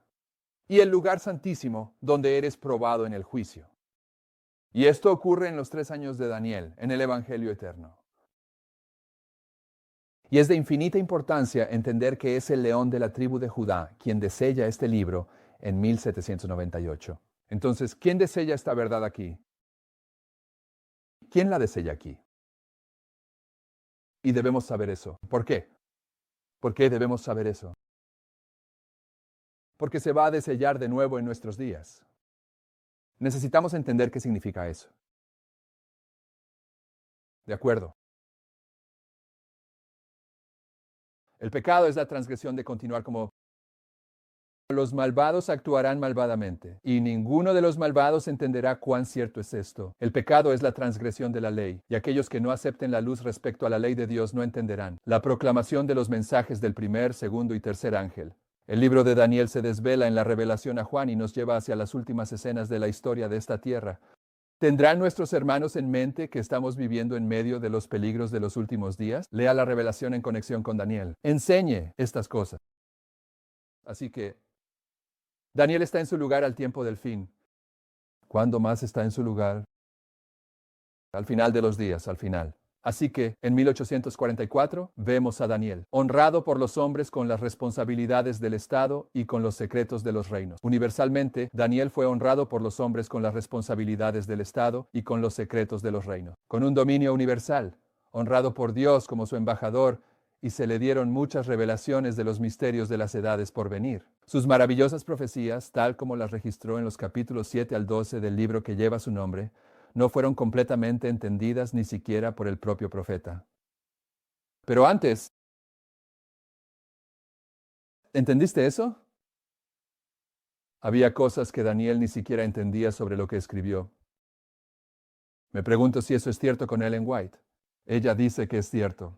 Y el lugar santísimo, donde eres probado en el juicio. Y esto ocurre en los 3 años de Daniel, en el Evangelio eterno. Y es de infinita importancia entender que es el león de la tribu de Judá quien desella este libro en 1798. Entonces, ¿quién desella esta verdad aquí? ¿Quién la desella aquí? Y debemos saber eso. ¿Por qué? ¿Por qué debemos saber eso? Porque se va a desellar de nuevo en nuestros días. Necesitamos entender qué significa eso. ¿De acuerdo? El pecado es la transgresión de continuar como los malvados actuarán malvadamente, y ninguno de los malvados entenderá cuán cierto es esto. El pecado es la transgresión de la ley, y aquellos que no acepten la luz respecto a la ley de Dios no entenderán. La proclamación de los mensajes del primer, segundo y tercer ángel. El libro de Daniel se desvela en la revelación a Juan y nos lleva hacia las últimas escenas de la historia de esta tierra. ¿Tendrán nuestros hermanos en mente que estamos viviendo en medio de los peligros de los últimos días? Lea la revelación en conexión con Daniel. Enseñe estas cosas. Así que Daniel está en su lugar al tiempo del fin. ¿Cuándo más está en su lugar? Al final de los días, al final. Así que, en 1844, vemos a Daniel, honrado por los hombres con las responsabilidades del Estado y con los secretos de los reinos. Universalmente, Daniel fue honrado por los hombres con las responsabilidades del Estado y con los secretos de los reinos. Con un dominio universal, honrado por Dios como su embajador, y se le dieron muchas revelaciones de los misterios de las edades por venir. Sus maravillosas profecías, tal como las registró en los capítulos 7 al 12 del libro que lleva su nombre, no fueron completamente entendidas ni siquiera por el propio profeta. Pero antes, ¿entendiste eso? Había cosas que Daniel ni siquiera entendía sobre lo que escribió. Me pregunto si eso es cierto con Ellen White. Ella dice que es cierto.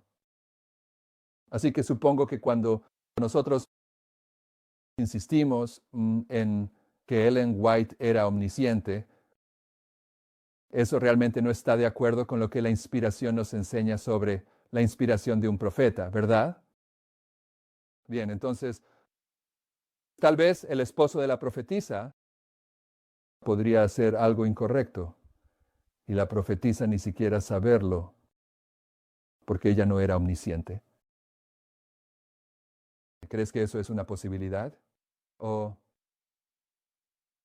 Así que supongo que cuando nosotros insistimos en que Ellen White era omnisciente, eso realmente no está de acuerdo con lo que la inspiración nos enseña sobre la inspiración de un profeta, ¿verdad? Bien, entonces, tal vez el esposo de la profetisa podría hacer algo incorrecto y la profetisa ni siquiera saberlo porque ella no era omnisciente. ¿Crees que eso es una posibilidad? O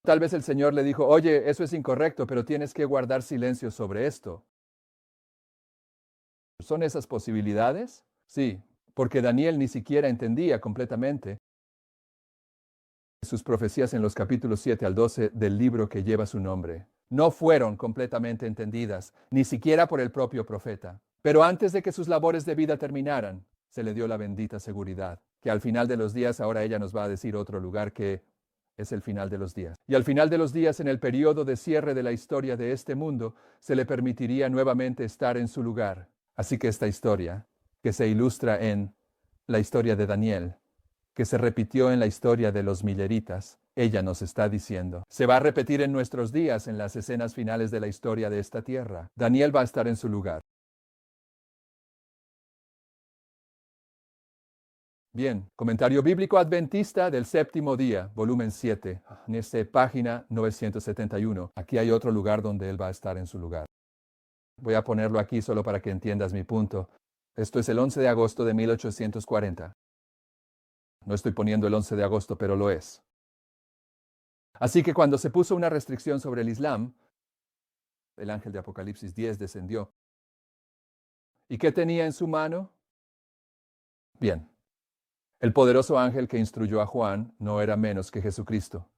tal vez el Señor le dijo, oye, eso es incorrecto, pero tienes que guardar silencio sobre esto. ¿Son esas posibilidades? Sí, porque Daniel ni siquiera entendía completamente sus profecías en los capítulos 7 al 12 del libro que lleva su nombre no fueron completamente entendidas, ni siquiera por el propio profeta. Pero antes de que sus labores de vida terminaran, se le dio la bendita seguridad, que al final de los días, ahora ella nos va a decir otro lugar que es el final de los días. Y al final de los días, en el periodo de cierre de la historia de este mundo, se le permitiría nuevamente estar en su lugar. Así que esta historia, que se ilustra en la historia de Daniel, que se repitió en la historia de los milleritas, ella nos está diciendo, se va a repetir en nuestros días en las escenas finales de la historia de esta tierra. Daniel va a estar en su lugar. Bien, Comentario Bíblico Adventista del Séptimo Día, volumen 7, en esta página 971. Aquí hay otro lugar donde él va a estar en su lugar. Voy a ponerlo aquí solo para que entiendas mi punto. Esto es el 11 de agosto de 1840. No estoy poniendo el 11 de agosto, pero lo es. Así que cuando se puso una restricción sobre el Islam, el ángel de Apocalipsis 10 descendió. ¿Y qué tenía en su mano? Bien, el poderoso ángel que instruyó a Juan no era menos que Jesucristo.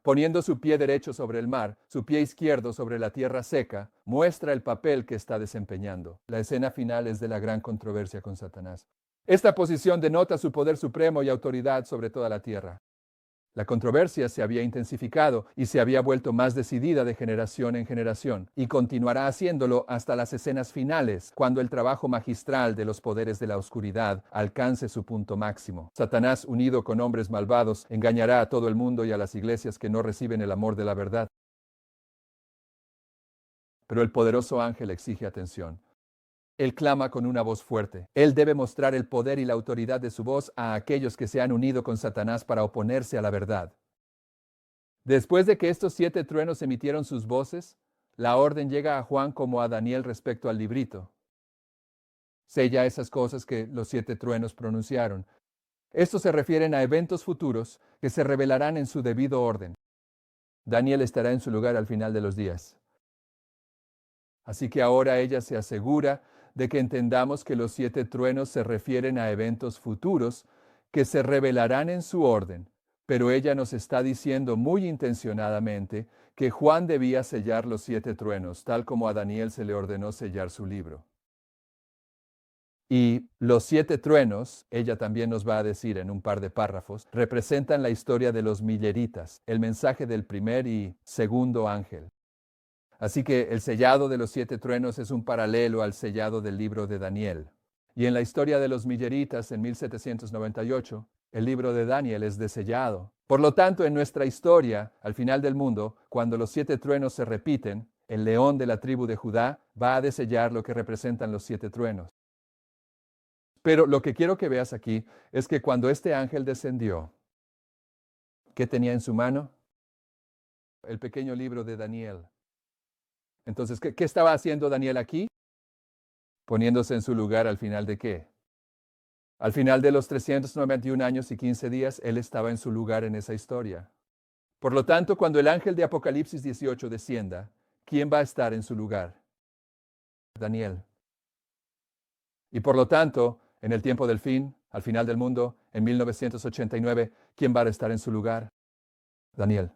Poniendo su pie derecho sobre el mar, su pie izquierdo sobre la tierra seca, muestra el papel que está desempeñando. La escena final es de la gran controversia con Satanás. Esta posición denota su poder supremo y autoridad sobre toda la tierra. La controversia se había intensificado y se había vuelto más decidida de generación en generación, y continuará haciéndolo hasta las escenas finales, cuando el trabajo magistral de los poderes de la oscuridad alcance su punto máximo. Satanás, unido con hombres malvados, engañará a todo el mundo y a las iglesias que no reciben el amor de la verdad. Pero el poderoso ángel exige atención. Él clama con una voz fuerte. Él debe mostrar el poder y la autoridad de su voz a aquellos que se han unido con Satanás para oponerse a la verdad. Después de que estos 7 truenos emitieron sus voces, la orden llega a Juan como a Daniel respecto al librito. Sella esas cosas que los 7 truenos pronunciaron. Estos se refieren a eventos futuros que se revelarán en su debido orden. Daniel estará en su lugar al final de los días. Así que ahora ella se asegura de que entendamos que los 7 truenos se refieren a eventos futuros que se revelarán en su orden, pero ella nos está diciendo muy intencionadamente que Juan debía sellar los 7 truenos, tal como a Daniel se le ordenó sellar su libro. Y los 7 truenos, ella también nos va a decir en un par de párrafos, representan la historia de los milleritas, el mensaje del primer y segundo ángel. Así que el sellado de los 7 truenos es un paralelo al sellado del libro de Daniel. Y en la historia de los milleritas en 1798, el libro de Daniel es desellado. Por lo tanto, en nuestra historia, al final del mundo, cuando los 7 truenos se repiten, el león de la tribu de Judá va a desellar lo que representan los 7 truenos. Pero lo que quiero que veas aquí es que cuando este ángel descendió, ¿qué tenía en su mano? El pequeño libro de Daniel. Entonces, ¿qué estaba haciendo Daniel aquí? Poniéndose en su lugar al final de qué. Al final de los 391 años y 15 días, él estaba en su lugar en esa historia. Por lo tanto, cuando el ángel de Apocalipsis 18 descienda, ¿quién va a estar en su lugar? Daniel. Y por lo tanto, en el tiempo del fin, al final del mundo, en 1989, ¿quién va a estar en su lugar? Daniel.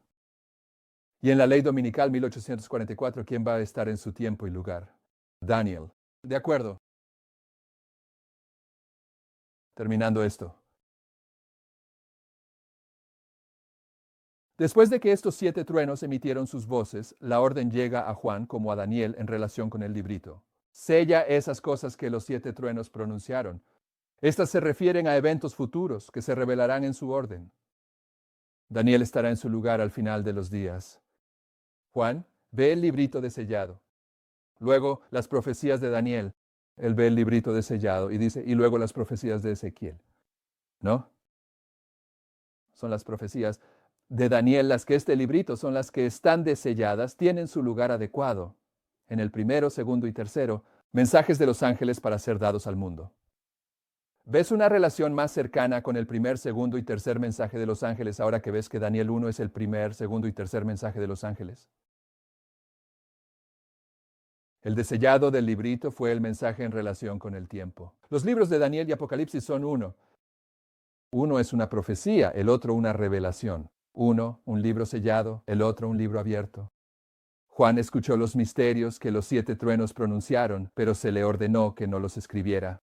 Y en la ley dominical 1844, ¿quién va a estar en su tiempo y lugar? Daniel. De acuerdo. Terminando esto. Después de que estos 7 truenos emitieron sus voces, la orden llega a Juan como a Daniel en relación con el librito. Sella esas cosas que los 7 truenos pronunciaron. Estas se refieren a eventos futuros que se revelarán en su orden. Daniel estará en su lugar al final de los días. Juan ve el librito de sellado. Luego las profecías de Daniel. Él ve el librito de sellado y dice, y luego las profecías de Ezequiel. ¿No? Son las profecías de Daniel las que este librito son las que están deselladas, tienen su lugar adecuado. En el primero, segundo y tercero, mensajes de los ángeles para ser dados al mundo. ¿Ves una relación más cercana con el primer, segundo y tercer mensaje de los ángeles ahora que ves que Daniel 1 es el primer, segundo y tercer mensaje de los ángeles? El desellado del librito fue el mensaje en relación con el tiempo. Los libros de Daniel y Apocalipsis son uno. Uno es una profecía, el otro una revelación. Uno, un libro sellado, el otro un libro abierto. Juan escuchó los misterios que los 7 truenos pronunciaron, pero se le ordenó que no los escribiera.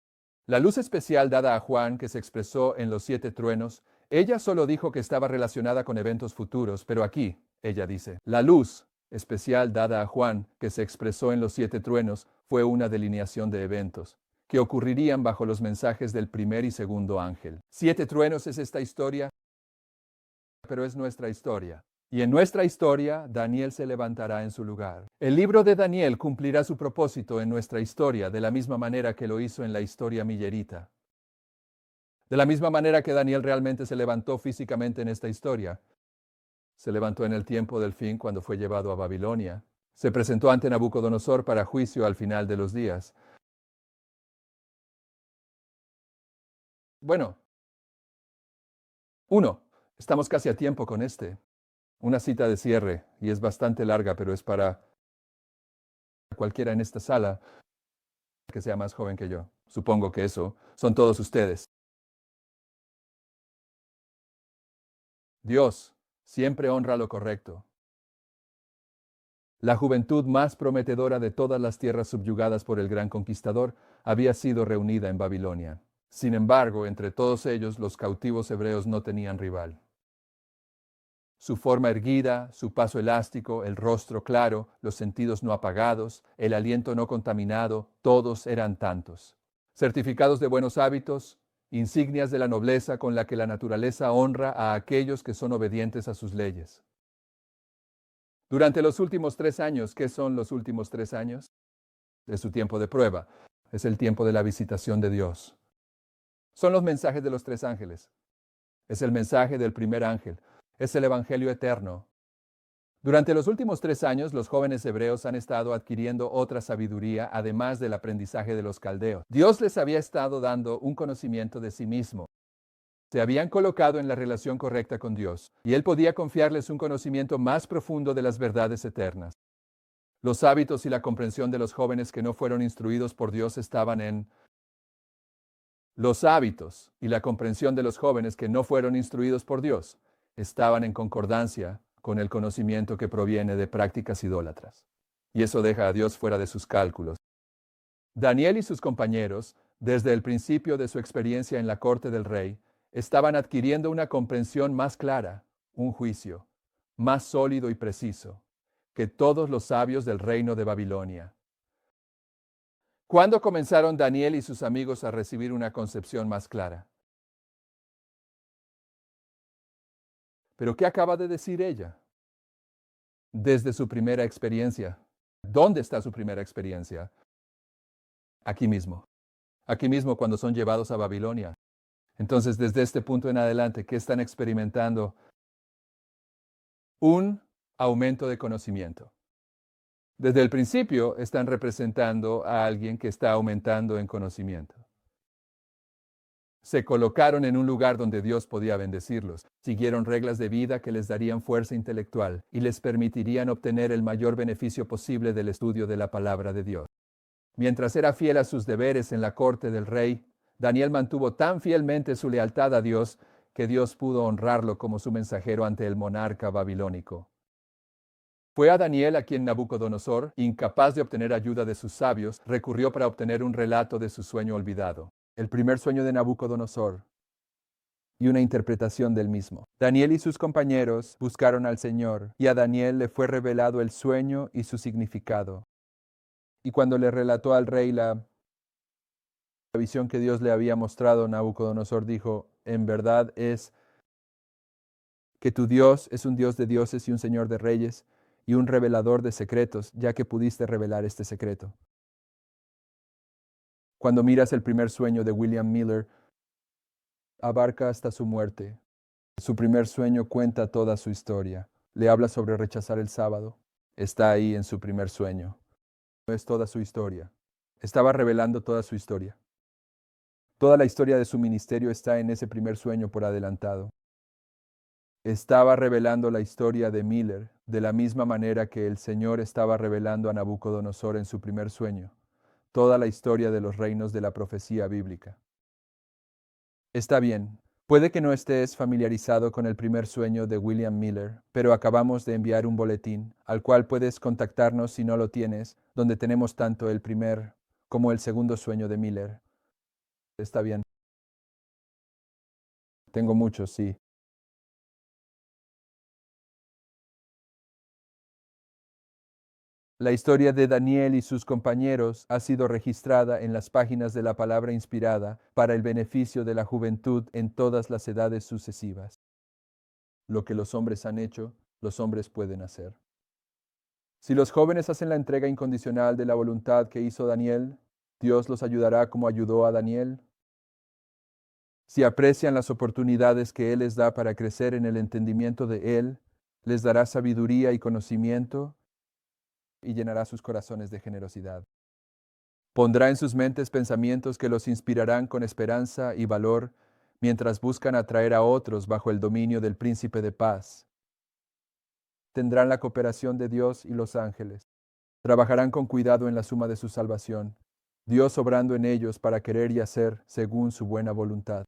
La luz especial dada a Juan, que se expresó en los 7 truenos, ella solo dijo que estaba relacionada con eventos futuros, pero aquí, ella dice, la luz especial dada a Juan, que se expresó en los 7 truenos, fue una delineación de eventos que ocurrirían bajo los mensajes del primer y segundo ángel. 7 truenos es esta historia, pero es nuestra historia. Y en nuestra historia, Daniel se levantará en su lugar. El libro de Daniel cumplirá su propósito en nuestra historia, de la misma manera que lo hizo en la historia millerita. De la misma manera que Daniel realmente se levantó físicamente en esta historia. Se levantó en el tiempo del fin cuando fue llevado a Babilonia. Se presentó ante Nabucodonosor para juicio al final de los días. Bueno, estamos casi a tiempo con una cita de cierre, y es bastante larga, pero es para cualquiera en esta sala que sea más joven que yo. Supongo que eso son todos ustedes. Dios siempre honra lo correcto. La juventud más prometedora de todas las tierras subyugadas por el gran conquistador había sido reunida en Babilonia. Sin embargo, entre todos ellos, los cautivos hebreos no tenían rival. Su forma erguida, su paso elástico, el rostro claro, los sentidos no apagados, el aliento no contaminado, todos eran tantos. Certificados de buenos hábitos, insignias de la nobleza con la que la naturaleza honra a aquellos que son obedientes a sus leyes. Durante los últimos 3 años, ¿qué son los últimos 3 años? Es su tiempo de prueba. Es el tiempo de la visitación de Dios. Son los mensajes de los 3 ángeles. Es el mensaje del primer ángel. Es el Evangelio eterno. Durante los últimos 3 años, los jóvenes hebreos han estado adquiriendo otra sabiduría, además del aprendizaje de los caldeos. Dios les había estado dando un conocimiento de sí mismo. Se habían colocado en la relación correcta con Dios, y Él podía confiarles un conocimiento más profundo de las verdades eternas. Los hábitos y la comprensión de los jóvenes que no fueron instruidos por Dios estaban en Los hábitos y la comprensión de los jóvenes que no fueron instruidos por Dios estaban en concordancia con el conocimiento que proviene de prácticas idólatras. Y eso deja a Dios fuera de sus cálculos. Daniel y sus compañeros, desde el principio de su experiencia en la corte del rey, estaban adquiriendo una comprensión más clara, un juicio más sólido y preciso que todos los sabios del reino de Babilonia. ¿Cuándo comenzaron Daniel y sus amigos a recibir una concepción más clara? ¿Pero qué acaba de decir ella? Desde su primera experiencia. ¿Dónde está su primera experiencia? Aquí mismo. Aquí mismo cuando son llevados a Babilonia. Entonces, desde este punto en adelante, ¿qué están experimentando? Un aumento de conocimiento. Desde el principio están representando a alguien que está aumentando en conocimiento. Se colocaron en un lugar donde Dios podía bendecirlos. Siguieron reglas de vida que les darían fuerza intelectual y les permitirían obtener el mayor beneficio posible del estudio de la palabra de Dios. Mientras era fiel a sus deberes en la corte del rey, Daniel mantuvo tan fielmente su lealtad a Dios que Dios pudo honrarlo como su mensajero ante el monarca babilónico. Fue a Daniel a quien Nabucodonosor, incapaz de obtener ayuda de sus sabios, recurrió para obtener un relato de su sueño olvidado, el primer sueño de Nabucodonosor, y una interpretación del mismo. Daniel y sus compañeros buscaron al Señor, y a Daniel le fue revelado el sueño y su significado. Y cuando le relató al rey la visión que Dios le había mostrado, Nabucodonosor dijo, en verdad es que tu Dios es un Dios de dioses y un Señor de reyes, y un revelador de secretos, ya que pudiste revelar este secreto. Cuando miras el primer sueño de William Miller, abarca hasta su muerte. Su primer sueño cuenta toda su historia. Le habla sobre rechazar el sábado. Está ahí en su primer sueño. Es toda su historia. Estaba revelando toda su historia. Toda la historia de su ministerio está en ese primer sueño por adelantado. Estaba revelando la historia de Miller de la misma manera que el Señor estaba revelando a Nabucodonosor en su primer sueño, toda la historia de los reinos de la profecía bíblica. Está bien, Puede que no estés familiarizado con el primer sueño de William Miller, pero acabamos de enviar un boletín al cual puedes contactarnos si no lo tienes, donde tenemos tanto el primer como el segundo sueño de Miller. Está bien. Tengo muchos, sí. La historia de Daniel y sus compañeros ha sido registrada en las páginas de la palabra inspirada para el beneficio de la juventud en todas las edades sucesivas. Lo que los hombres han hecho, los hombres pueden hacer. Si los jóvenes hacen la entrega incondicional de la voluntad que hizo Daniel, Dios los ayudará como ayudó a Daniel. Si aprecian las oportunidades que Él les da para crecer en el entendimiento de Él, les dará sabiduría y conocimiento y llenará sus corazones de generosidad. Pondrá en sus mentes pensamientos que los inspirarán con esperanza y valor mientras buscan atraer a otros bajo el dominio del Príncipe de Paz. Tendrán la cooperación de Dios y los ángeles. Trabajarán con cuidado en la suma de su salvación, Dios obrando en ellos para querer y hacer según su buena voluntad.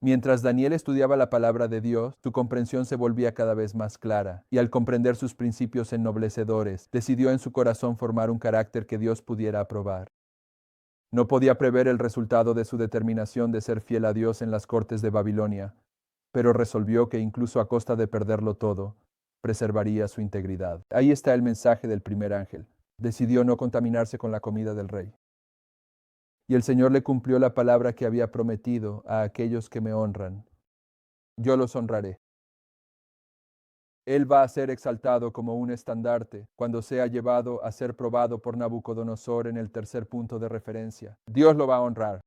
Mientras Daniel estudiaba la palabra de Dios, su comprensión se volvía cada vez más clara, y al comprender sus principios ennoblecedores, decidió en su corazón formar un carácter que Dios pudiera aprobar. No podía prever el resultado de su determinación de ser fiel a Dios en las cortes de Babilonia, pero resolvió que incluso a costa de perderlo todo, preservaría su integridad. Ahí está el mensaje del primer ángel. Decidió no contaminarse con la comida del rey. Y el Señor le cumplió la palabra que había prometido a aquellos que me honran. Yo los honraré. Él va a ser exaltado como un estandarte cuando sea llevado a ser probado por Nabucodonosor en el tercer punto de referencia. Dios lo va a honrar.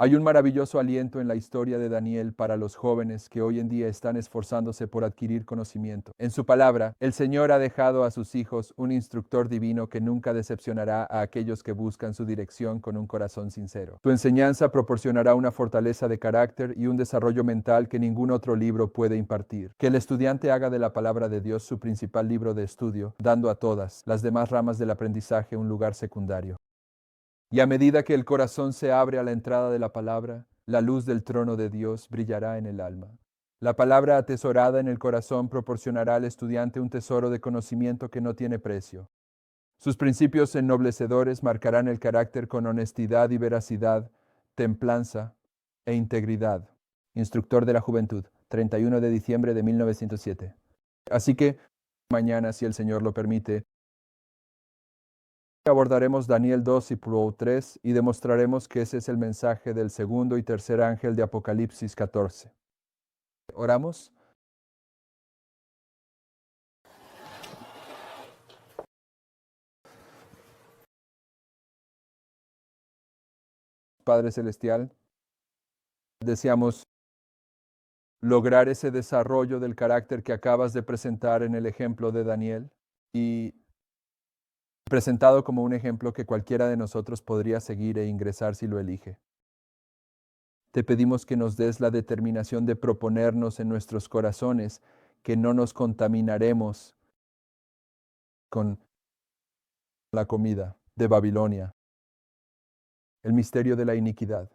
Hay un maravilloso aliento en la historia de Daniel para los jóvenes que hoy en día están esforzándose por adquirir conocimiento. En su palabra, el Señor ha dejado a sus hijos un instructor divino que nunca decepcionará a aquellos que buscan su dirección con un corazón sincero. Su enseñanza proporcionará una fortaleza de carácter y un desarrollo mental que ningún otro libro puede impartir. Que el estudiante haga de la palabra de Dios su principal libro de estudio, dando a todas las demás ramas del aprendizaje un lugar secundario. Y a medida que el corazón se abre a la entrada de la palabra, la luz del trono de Dios brillará en el alma. La palabra atesorada en el corazón proporcionará al estudiante un tesoro de conocimiento que no tiene precio. Sus principios ennoblecedores marcarán el carácter con honestidad y veracidad, templanza e integridad. Instructor de la Juventud, 31 de diciembre de 1907. Así que, mañana, si el Señor lo permite, abordaremos Daniel 2 y Pro 3 y demostraremos que ese es el mensaje del segundo y tercer ángel de Apocalipsis 14. ¿Oramos? Padre Celestial, deseamos lograr ese desarrollo del carácter que acabas de presentar en el ejemplo de Daniel y presentado como un ejemplo que cualquiera de nosotros podría seguir e ingresar si lo elige. Te pedimos que nos des la determinación de proponernos en nuestros corazones que no nos contaminaremos con la comida de Babilonia, el misterio de la iniquidad,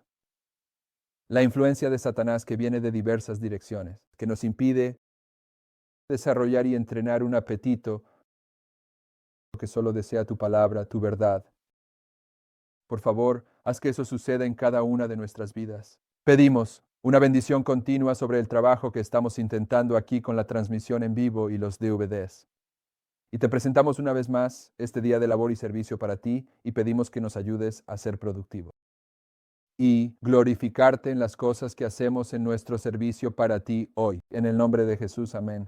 la influencia de Satanás que viene de diversas direcciones, que nos impide desarrollar y entrenar un apetito que solo desea tu palabra, tu verdad. Por favor, haz que eso suceda en cada una de nuestras vidas. Pedimos una bendición continua sobre el trabajo que estamos intentando aquí con la transmisión en vivo y los DVDs. Y te presentamos una vez más este día de labor y servicio para ti y pedimos que nos ayudes a ser productivos y glorificarte en las cosas que hacemos en nuestro servicio para ti hoy. En el nombre de Jesús, amén.